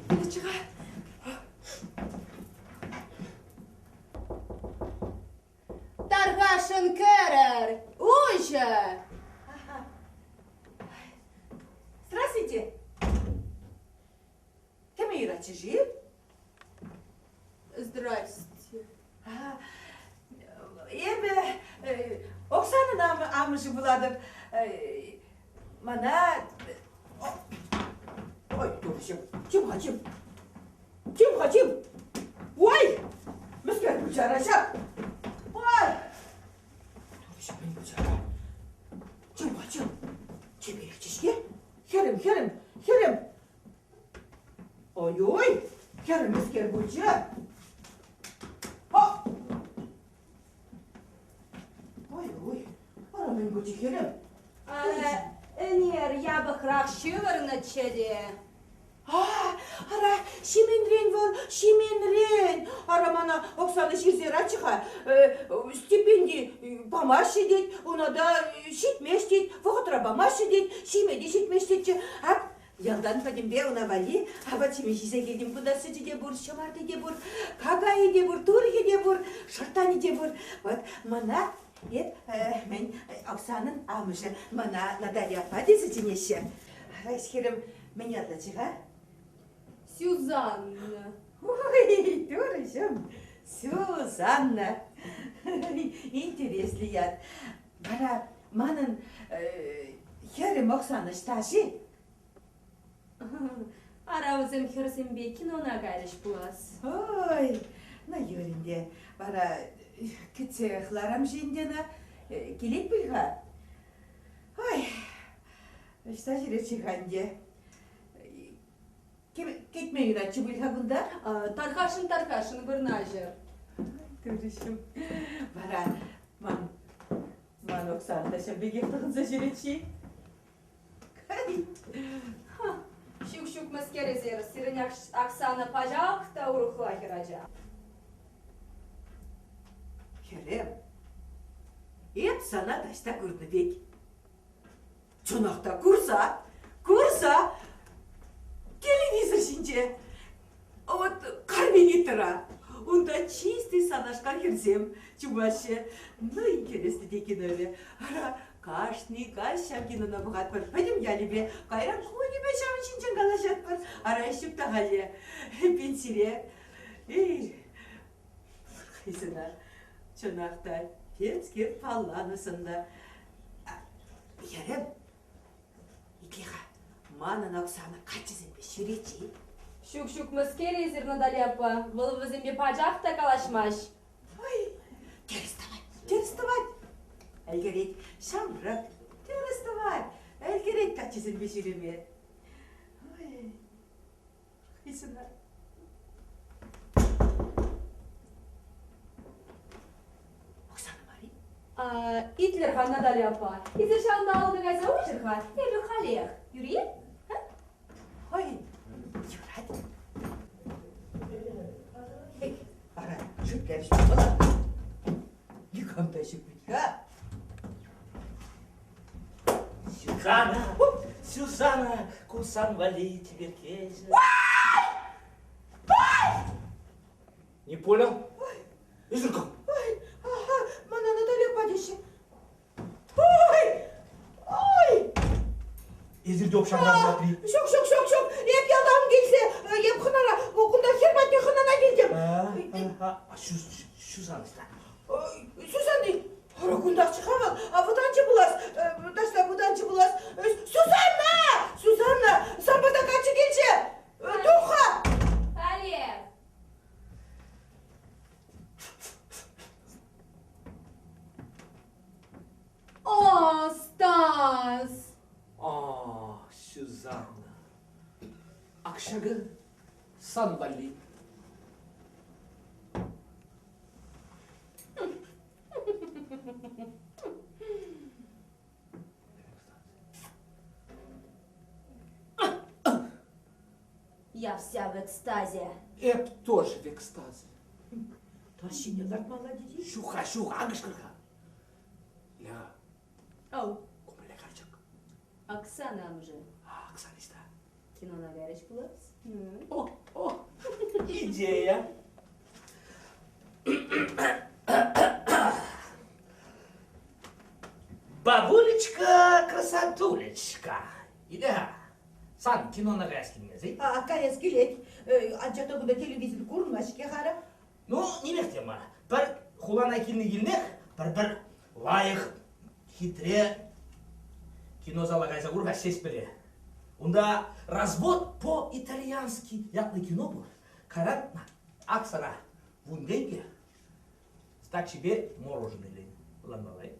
Леночка. Таргашын көрір, уже! Здравствуйте. Кем ирачы жив? Здрасте. Оксанын амышы бұладып. Мана... Ой, көрішім. Кем хачим? Ой! Мүскер бүлчара шап. Ой! Көрішім мен бүлчара. Кем хачим? Кем ерекчешке? Херім. Ой! Херім мүскер бүлчара. Ой, ара мен бүлчі херім. Энер ябықрақ шүвіріні чеде. Ара, шеменрен. Ара мана Оксана шерзер ачыға. Стипендий бамашы дейд, она да шитмеш дейд, вғытыра бамашы дейд, шемеде шитмеш дейдші. Ялдан падембе она вали, аба чемешісе келдім бұдасы де бұр, шамарды де бұр, кагайы де бұр, турге де бұр, шыртаны де бұр. Вот, мана, мен Оксанын амышы, мана Наталья Падесі денеші. Райсхерім, мен ядлачыға? Сюзанна. Ой, турышым, Сюзанна. Интересный яд. Бара, манын херім Оксаны шташи? Аравызым керсембе кинона кайрыш бұлас. Ой, на юрінде. Бара, күтсе қыларам жиндена, келек білға? Ой, үшта жире чиғанде. Кетме юрачы білға бұнда? Тарқашын бірнажыр. Турышым. Бара, ман Оксаны шабеге қығынса жүретші. Шук-шук маскерезер, сиреняк Оксана пажақ, та урухла херача. Херем, ет сана ташта көрді бек. Чонақта көрса, телевизор шинче. Вот кармени тұра. Онда чистый санашқа херзем, чубашы. Ну, интересный декен өлі. Ара, кашни, каша кинона бұғат бір. Пойдем я лебе, қайрам құны бәшам чинчен қалашат бір. Ара ішіп тағале. Пенсире. Қайсына, чонақта тенске палланысында. Ерем, итлиға, манын Оксана қачызын бе шүречі? Шук-шук маскерезер Натальяпа, вылвызымбе пажақ та калашмаш. Ой, теріставай. Әлгерек шамрак, теріставай. Әлгерек қачызын бе шүреме. Ой, қайсына. Итлерхан Натальяпа, изершанды алды ғайса ұшырға, әлі қалех. Юрий? Ой, юрады. Ара, шүпкер шүпкер. Никамда шүпкер. Сюзанна, кусан вали тебе кейзер. Не понял? Изерка. Мана Наталья Падеші. Ой! Езерде опшамдан смотри. Шок. Еп ялдам келсе, еп қынара, оқында херматне қынана келдім. Сюзанна. Сюзанны, ара күндақчы қамал, бұданчы бұлас, дашта бұданчы бұлас. Сюзанна, самбада қачы келші, тұқа. Олег! О, Стас! Сюзанна. Акшагы сан вали. Я вся в экстазе. Эп тоже в экстазе. Тащинелар молодец. Шуха, аңышқырға. Я, Ау, көмілі қарчық. Оксанам же. Оксаниста. Киноға бәріш бұлапыз. О, идея. Бабулечка, красотулечка. Ида, сан киноны қайскелмезей. Каяс келет. Анча тобуда телевизор көрмәшке қара. Ну, немек тема. Бір хулана келінек, бір лайық, хитре кино зала қайса көріп әсес біле. Онда развод по-итальянски яқлы кино бұл. Қарат, Оксана, вунденге, стак себе мороженое. Ламалай.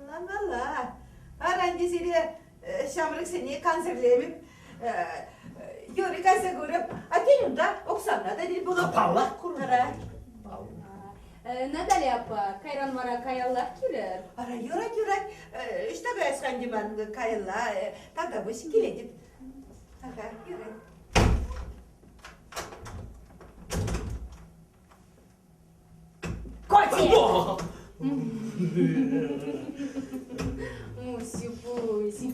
Ламала. Аранде сире шамрык сені консерлеміп. Йори кайса көріп. Акенюнда Оксана да дел болып. Қапалла Ара. Наталья апа, кайран мара каяллар келер. Ара, юрак. Штага ясқан деман кайла. Тагда бұшы келедіп. Ага, юрак. Котик! Мусю, пусть.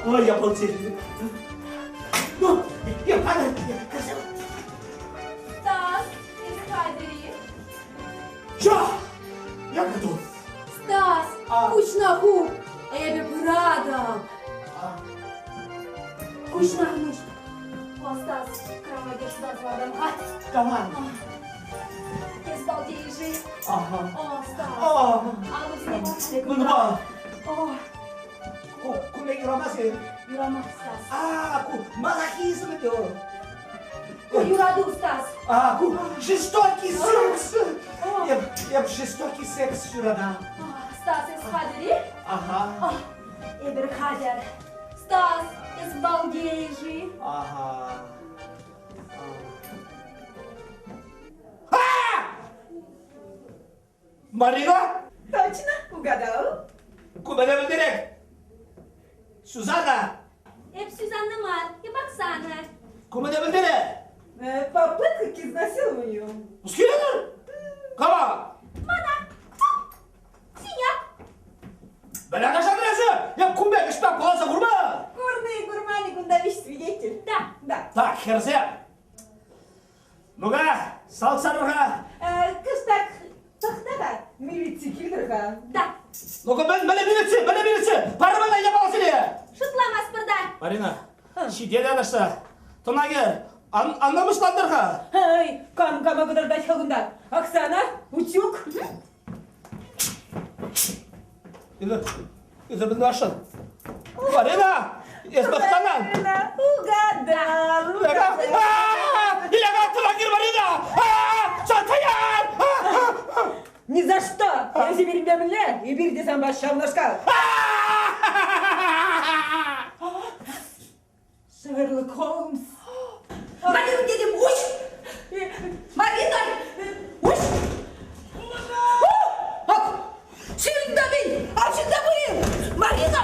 Ой, я полтели. Я падаю, козел. Стас, исходи. Чё? Я готов. Стас, кучнаху, эбе брадом. Кучнахмыш. О, Стас, крамадеш Стас вадам. Давай. Из балдежи. Ага. О, Стас. О, А ну тебе ну два. О, Кумек ромасе. Юрама, Стас. Мазохизм это. О, Юраду, Стас. Жестокий секс. Я б жестокий секс сюда. Стас, исходи. Ага. Эбер хадер. Стас, из балдежи. Ага. Марина? Точно, угадал. Куда я директ? Сюзанна? Эп Сюзанна Мар, и Оксана. Куда я директ? Попытка к изнасилованию. С кем? Кого? Синяк. Бля, наша адреса! Я кумбек, что класса гурма! Курный гурманик, он давишь свидетель. Да. Так, херзе. Ну-ка, салсарга. Кыстак, тахтага, милиция килдерга. Да. Ну-ка, милиция! Пармана я баласили! Шутламас бұрда. Марина, шидел анашта. Тонагер, аннамышландырга. Ай, кама кыдырда чагында. Оксана, утюг. Это был нашел. Марина, эстафтанан. Угадал. Илягат тонагер, Марина! Сатаян! Ни за что! Я теперь бемле и бир десам башам нашкал. Шерлок Холмс. Марина, дедем, уж! Марина! Уж! Şimdi bin! Açında buyur! Marina!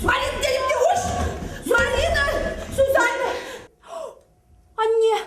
Marina dedim de uş! Marina! Suzanne! Анне,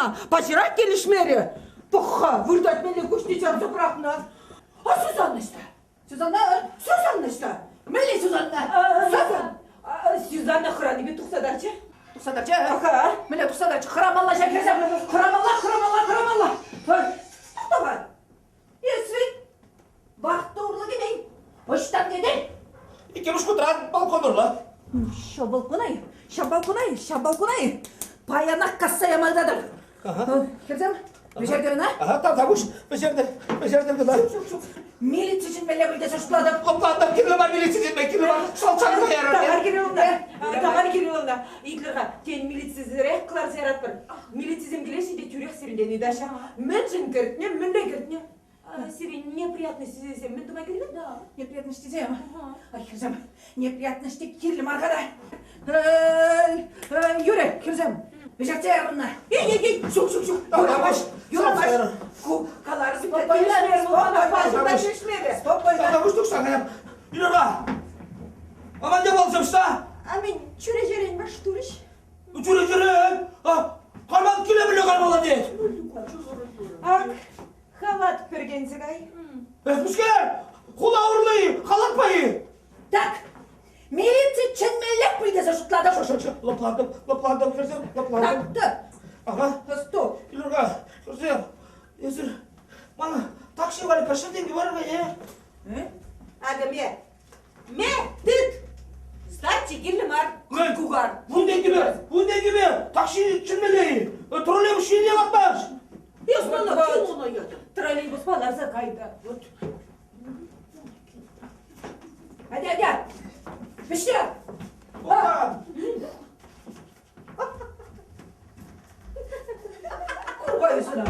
Сюзанна, пожирать келишмери. Пуха, вырдать меня кушать чарзу брахна. А Сюзанна что? Сюзанна что? Милли Сюзанна. Сюзанна хранит тухсадарча. Тухсадарча. Аха. Милли тухсадарча. Храмалла шакерсем. Храмалла. Тоқтаға. Есвит. Бақты ұрлы кедейін. Ұштан кедейін. Икеміш күтіран балкон ұрла. Шабалкунай. Паянақ кассая мағдадыр. Келсем, бешердерін, а? Ага, табуш. Бешердер кыда. Милиция үшін мәлі білді сұшладым. Лопландым, кирлі бар милиция кирлі бар. Шалчаны қайарар. Тамар Кирилловна, Итлерға, тен милицизірек қылар зиярат бір. Милицизм келесі де тюрек сиренден идаша. Мен жын кертіне, мен де кертіне. Сирен неприятности десем, мен думай керек? Да. Неприятности дем. Келсем, неприятности кирлі марғада. Юре, келсем. Бешерте ағынна. Ей, шук. Юрамаш. Қалар Табуш тұқсан қайам. Юрға. Аман деп алсам шта. Амин, чүре жерен баш туриш. Жүре. Қарман келе біле қармала дейт. Ак, халат пергензі қай. Әкмішкер. Құла ұрлы, қалатпайы. Так, милиция чынмелек білді сұшладым. Лопландым, кірсем, лопландым. Тақты. Ага. Стоп. Юрға, кірсем. Езір, мана, такси бар, кашын денге бар ға, Ага, ме, тык. Стати, гиллимар, кугар. Bundan gibi. Taksi çınmeleyi. Trolleybüs şeyine bakmaz. Троллейбус баларса қайда. Hadi. Пішті. Okan. Қой үсіна.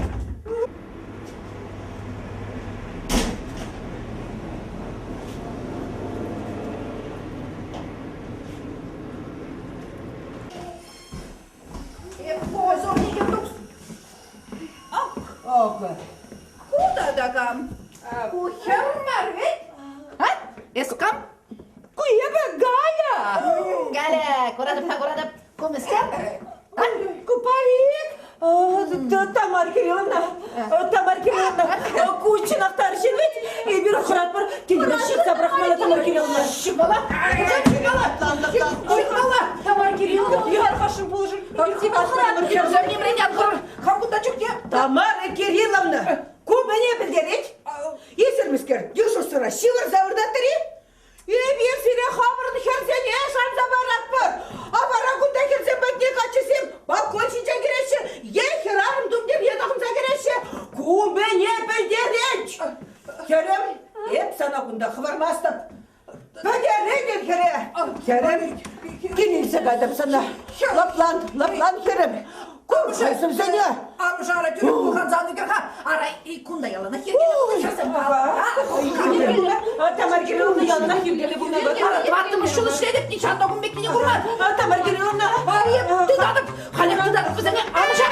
Куда дагам? Кухер вет? Ескам? Куеба Галя! Галя, корадып. Como está? Купалик! Тамар Кирилловна, кучинақтар үшін бет, ебір құрат бар, кендері шықса брахмана Тамар Кирилловна. Шықбала? Тамар Кирилловна, ярқашын болжыр, Тамара Кирилловна, көміне білдерек, есірміскер, дюшусыра, шивыр зауырдаттыры, ебір сире қабырды херсен ешам забарат бар. Абара күнде келсем бәтіне қачысым, балконшынша кереші, ехерарым дүмдеп едіғымса кереші, көміне білдерек. Керем, еп сана күнде қыбырмастып. Бәдерек керем, келесі қадым сана. Лаплан керем. Көмішесім сені. Армышара түрік бұған заңды керха. Арай, күнда ялана хергелі. Тамар Кирилловна ялына хергелі бұна бұд. Аттым ұшыл ішледіп, нишанда күн бекіне құрман. Тамар Кирилловна. Арайып, тұдадып. Қалеп тұдадып бізіңе. Армышар.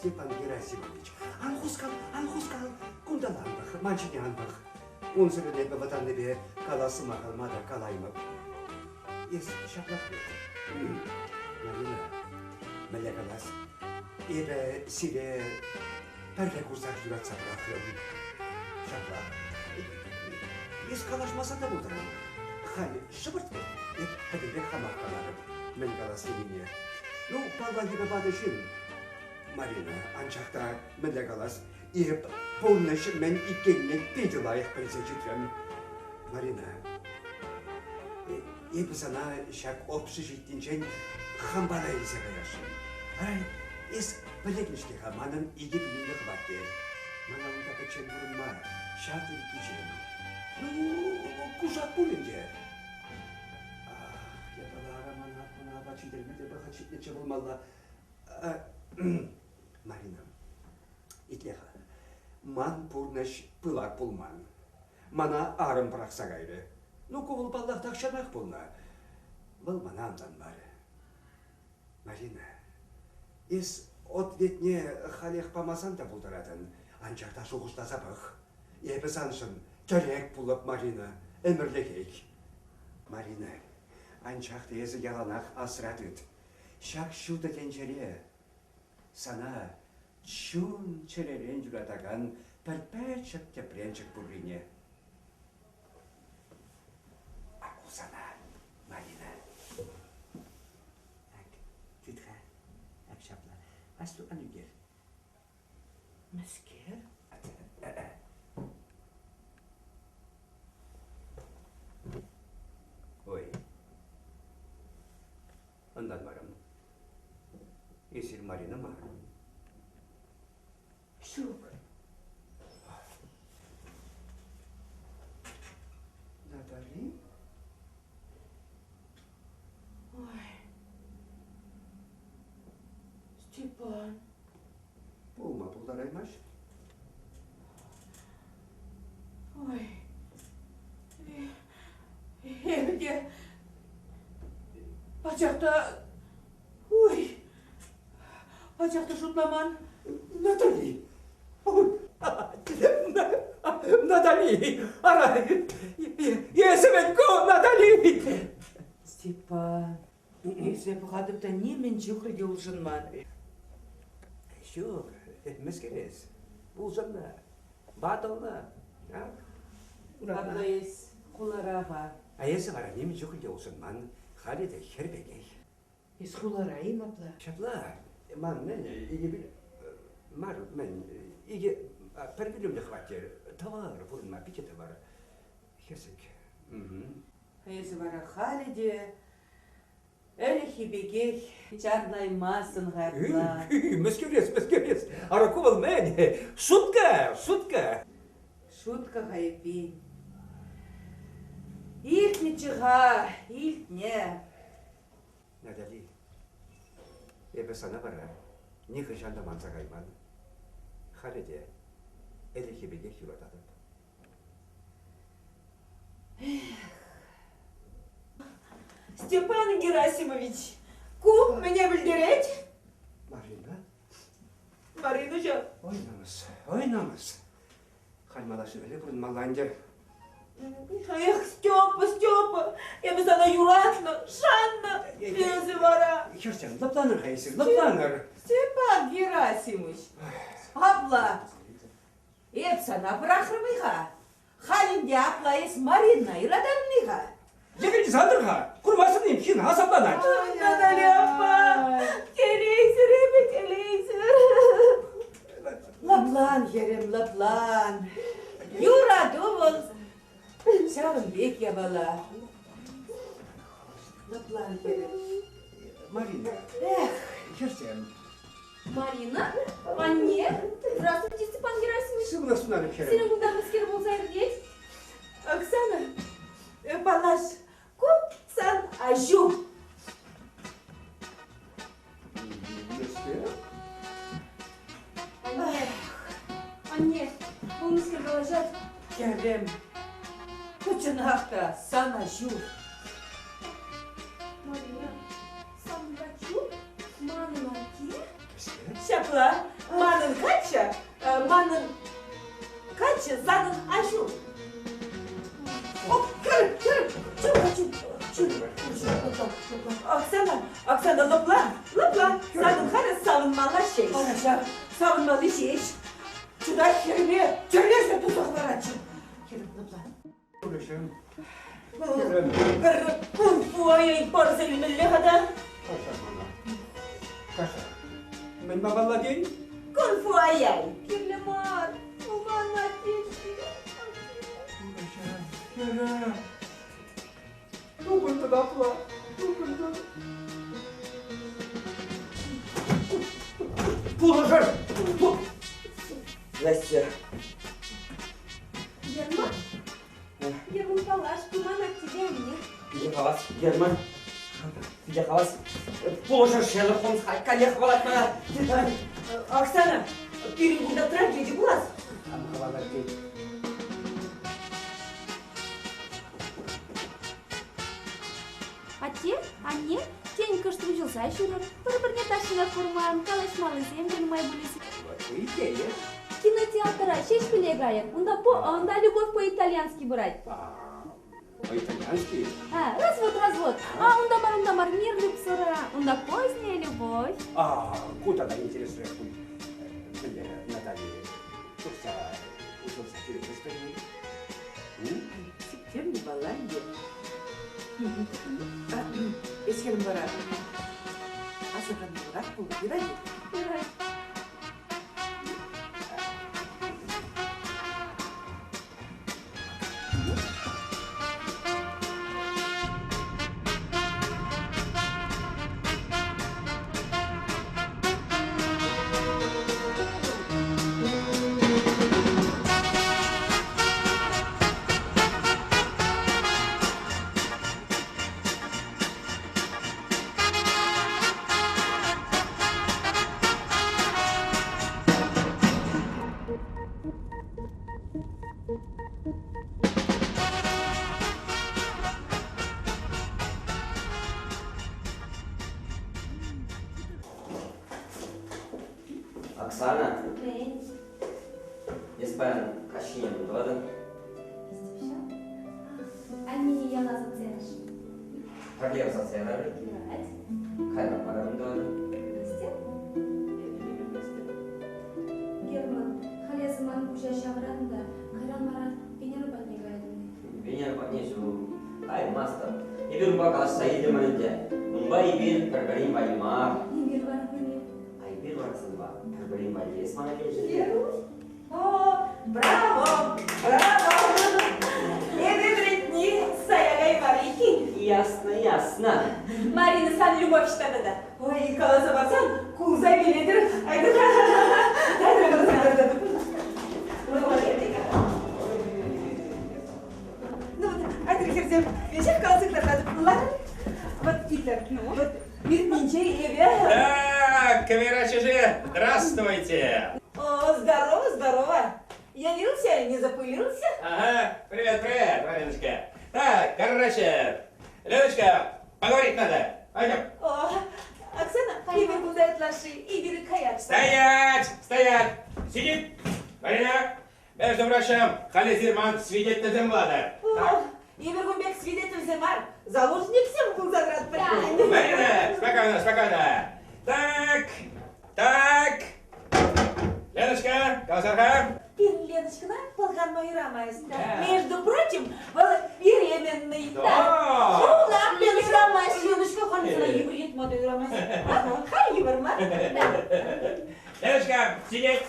Степан Герасимович, анхускал, кундаландық, манчинянбық. Он сіріне бұватанды бе қаласы мағалмада қалаймып. Ес шаплақ бе. Марина, мәлі қалас. Ебі сире пәрлі курсақ жүратса бұрақым. Шаплақ. Ес қалашмаса да бұлдырам. Хали, шыбырт бе. Еп кәдебек хамақ қаларым. Мен қаласы ене. Ну, палва ебі бады жын. Марина, анчақта мәлі қалас. Еп полныш мен икеннен пейді лайық білсе жетрем. Марина, ебі сана шак опсы жеттен жән хамбара есе қаяшын. Арай, ес білегнішке хаманын иге білінді қыбатты. Мана ұнда бәтчен бұрынма, шартын кешен. Ну, кушак бөлінге. Ебалара мана бачидермеде бақат шетнече болмалла. Марина, итлеға. Ман пурнаш пылак пулман. Мана арым бырақса гайры. Ну, ковыл баллах тақшанақ пулна. Бұл мана амдан бары. Марина, ес ответне халех памасан да бұлдыратын. Анчақта шуғыстаса бұқ. Ебі саншын, түрек пулып Марина, әмірлігейк. Марина, анчақта езі яланақ асыратыд. Шақ шуды кенчере. Сана чун черерен жүратаган пәрпәчік тепренчік бұрыне. Аку сана, Марина. Түтқа, әк шапла. Асту анүгер. Мәскер? Ой. Ondan varım. Esir Marina mı? Şuk. Натали? Ой. Степан. Olma buldaraymış. Ой. Evde. Bacakta. Uy. Bacakta şutlaman. Натали! Натали! Ара! Есіменко, Натали! Степан. Если бұғадып та немен жүқірге ұлжынман. Жоқ, мескерес. Бұл жынна. Батылна. Аблайыз құлараға. Аясы бара немен жүқірге ұлжынман. Халиде хербегей. Ес құларайым абла. Шапла, мен иге перевелюмде хватер. Товар, вурма, пикеті бар. Хесік. Есі бара халиде. Әлі хибегей. Чарнаймасын ғапла. Мескерес. Аракувал мен. Шутка. Шутка ғайпин. Илтне чыға, илтне. Натали, ебі сана бара, нехі жанда манса қайман. Халиде, әлі хебеге хюратадып. Степан Герасимович, ку меня білдерет? Марина? Маринуша. Ойнамыз. Хальмалашы білі бұрын маландер. Эх, Степа, я бы sana юратно, Жанна, лезы вара. Херсен, лапланыр қайсыр, лапланыр. Степан Герасимович. Абла. Еп сана бұрақырмыға. Халінде апла ес Марина ирадармыға. Егерді задырға, құрмасын емхин асапланар. Наталья апа, телевизор. Лаплан, ерем, лаплан. Юра дубыл. Сәлім бек ябала. Лаплан, ерем. Марина, херсен. Марина? Анне? Здравствуйте, Степан Герасимович. Сыбына сунарып Сенің херем. бұндағы іскер болсайыр дейт? Оксана, палаш, куп сан ажу. Анне, бұл іскер болажат. Ерем. Күчінақта сана жу. Марина, сам врачу? Мамин арке? Шапла, Оксана, лыплан. Садın хары savunmalı şey. Savunmalı şey. Şurada kelime, türlüsü tuzaklar açın. Gelin lıplan. Uğraşın. Bir kung ayı parası ilmeli hada. Kaşa. Ben baballa değil. Kung ayı. Кирлемар, уман отечки. Yara. Dokundu abla. Dokundu. Buluşur. Здрасте. Герман? Герман Палаш, уман от тебя мне. Где хавас, Герман? Где хавас? Buluşur Шерлок Холмс, kalye havalatmaya. Оксана, перегуда трагедия была. Havalar değil. Ате, анне, тенька что учился, а еще не тащина форман, калаш малый землю, мои были. İyi. Кинотеатра, шесть играет, он да любовь по-итальянски брать. По-итальянски. Развод. Он да мир любсора, он да поздняя любовь. Куда да интересует? Наталья. Учился в Петербурге. Септембр Баланде. Eskiden bara. Asıkan bırak bu bir ay. Оксана, Испан, Кашин, doğru. Они ее нас оценишь. Проблема социальная. Кайда param doğru. Герман, халя zaman уже шавранда, кайран марат, Венера поднегает. Венера поднесу. Ай, мастер. İbir bak asaydı manınca. Mumbai bir perberin bayımar. Мир варвани. Ay bir varsın bak. Perberin bayı. İsmail geçti. Браво! Эвритни, саягай Марики. Ясно. Марина сан любовь штаны да. Ой, kalasa baksan, kuza biledir. Aydır. Ну вот, aydır Херзем, вечер kalsıklar. Вот Гитлер, вот Миртниче и Так, камерачи, здравствуйте. О, здорово. Я вился, не запылился? Ага, привет, Мариночка. Так, короче, Леночка, поговорить надо. Пойдем. О, Оксана, Игорь гуляет лаши, Игорь каят. Стоять! Сидит! Марина, между прочим, Хали Зирман свидетелем влада. О, Игорь Гумбек свидетель Земар, заложник всем был задрат. Марина, спокойно. Так. Леночка, Калсархан. Леночка, полган майрамайс. Да. Между прочим, беременный. Да. Леночка, ханзана еврит майрамайс. Хай еврма. Леночка, сидеть.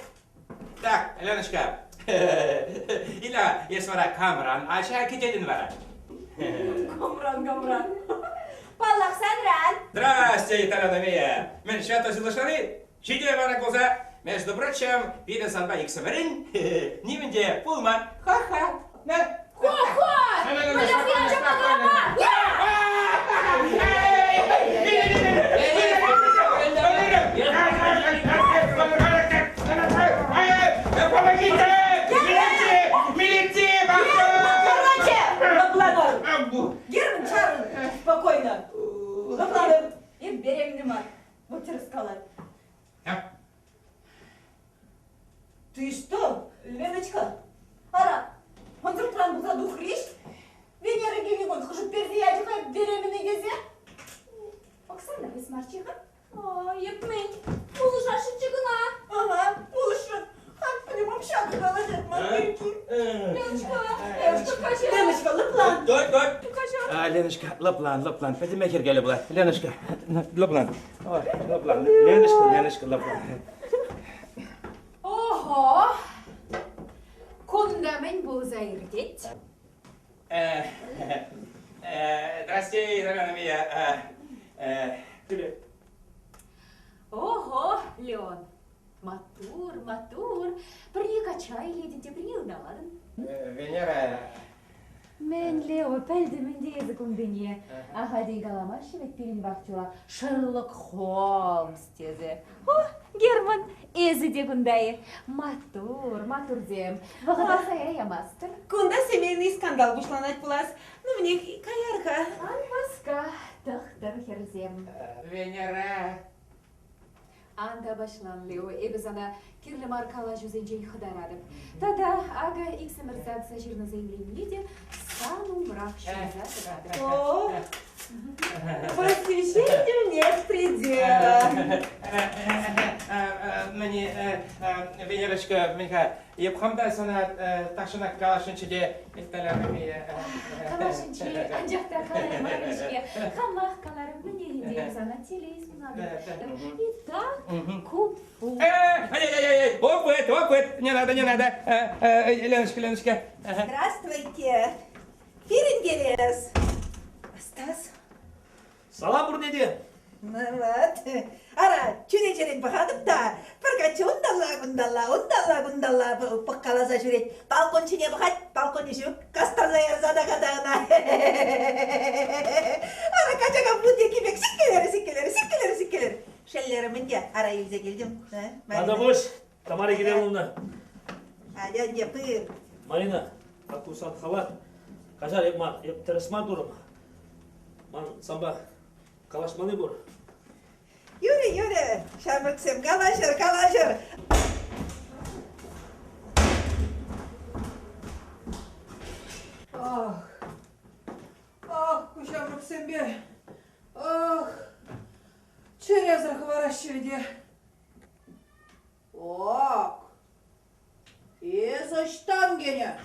Так, Леночка. İlla yesvara kamran, aşağı gidin vara. Камран. Паллах Санран. Здрасте, Тарановия. Мен шато силашары. Шиде вара коза. Между прочим, виден санба иксамарин. Нименде пулман. Ха-ха. Герман Чарл, спокойно. Лапланер. И беременный мать. Вот рассказать. Ты что, Леночка? Ара, он план был задухришь? Венера Гелигон, скажу, пердияйка беременный дезе? марчиха? Епмень, улышашы чыгына. Ага, улышын. Понимам, шаг голодет, маленький. Леночка, Леночка, качай. Леночка, лыплан. Той. Качай. Леночка, лаплан. Пәтіме кергелі бұлай. Леночка, лаплан. Леночка, лаплан. Ого! Кунда мен бұл зайырдет? Здрасте, дорогая моя. Ого, Леон! Матур. Прие качай, леденте, прие удаладын. Венера. Мен Лео, пәлді менде езі күндіне. Ахаден каламашы вет пирин вақтюла Шерлок Холмс тезе. О, Герман, езі де күндайы. Матур дем. Вағыда сая ямастыр. Кунда семейный скандал бушланать булас. Ну, мне каярка. Анбаска, тықтыр херзем. Венера. Анда башлан Лео, эбіз ана кирлі маркала жүзенжен хыдарадым. Тада ага иксімірзакса жирны заявление де саму мрак шырзасы О, посвящение нет предела. Мені, Венерочка, менька, епхамда сана тақшына калашынчыде етталарымы. Калашынчы, анжақта қалай марышке, қамақ қаларым мінерінде зана телейсін ады. Итак, кунг-фу. Опыт, не надо. Леночка. Здравствуйте. Пирин Стас? Салам бурнеде. Ну вот. Ара, чүре-чүрен бағадым да. Біргачы ундалла, пыққаласа жүрет. Балкон чіне бағад, балкон ешіп, кастарда язада қадағына. Ара, қачаға бұнде кемек, сиккелері. Шеллері мінде, ара елзе келдім. Надабош, Тамара Кирилловна. Адя, не пыр. Марина, акусан халат. Кажар тересма дурым. Ман самба калашманы бур. Юрі, шамырксем, калашыр. Ах, кушамырксем бе. Ах, черезір хваращы де. Ок, есі штан гене.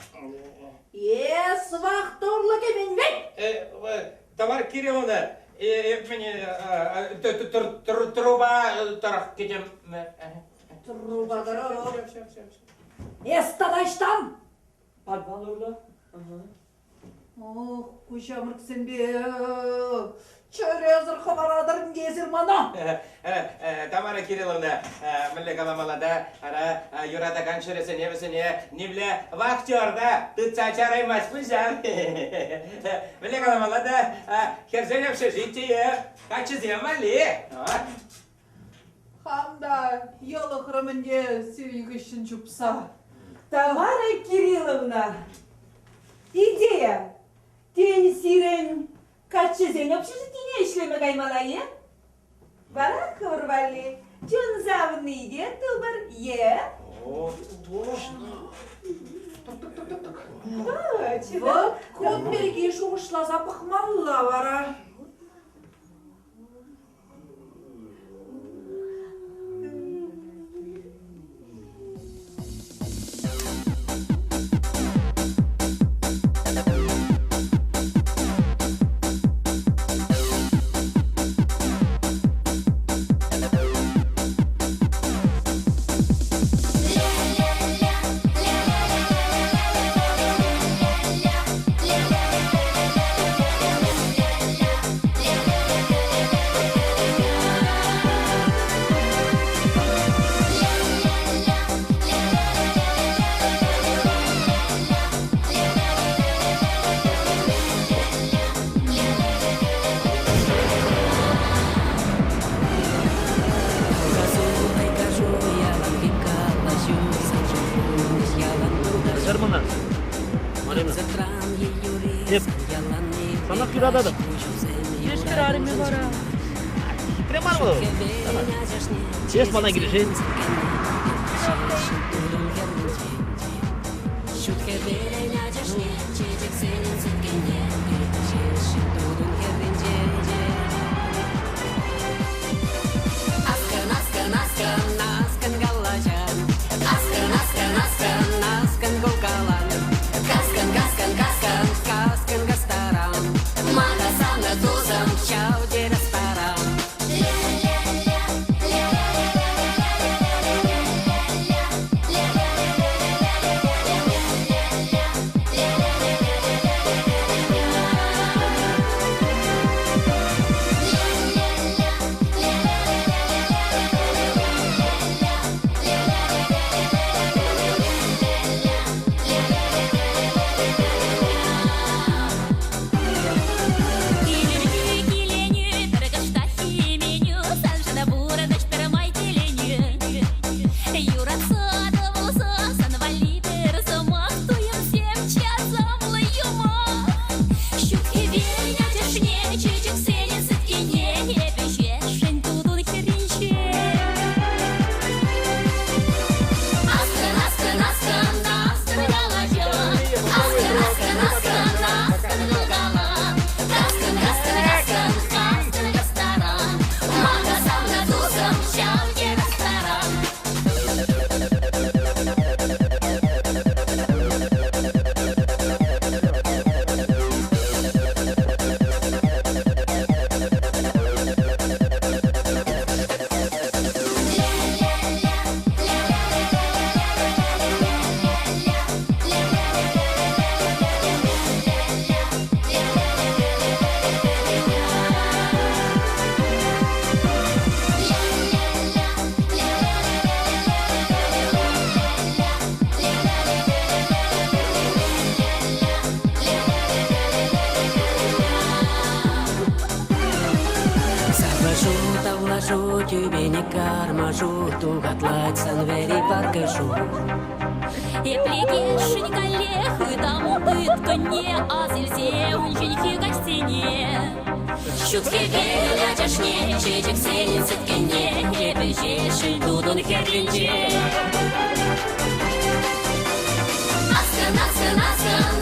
Ес вақторлы кемен бен. Тамара Кирилловна, труба тарах кетем. Труба дыры. Ес тадаштан. Подвал орла. Ох, кушамырксем бе. Черезір хварадырын кезір мана. Тамара Кирилловна, мілі каламалада, юрада каншырысы невісіне, невле вахтерда, ты цачарай маспызам. Мілі каламалада, херзен общежитие, качызем али. Хамда, yolu kırımınca sevgişin çupsa. Тамара Кирилловна, идея. Тен сирен качызен общежитине ишлеме каймалайы? Бара кырвали, чун завны де тубар е. Вот, кот береги шумышла запах малла вара. Germana. Marina. Hep. Sana kiradadım. 5 kararımı var ha. Kremar mı? Tamam. Ses bana girecek. Влажу, тюбені кармажу, тугатлать санвері баркашу. Еплегешенька лех, и там убытка не, а зельзе унченьки гостине. Щутки веля чашне, чечек сенин сыткине, еплегешень дудун хервинче. Наска, наска, наска,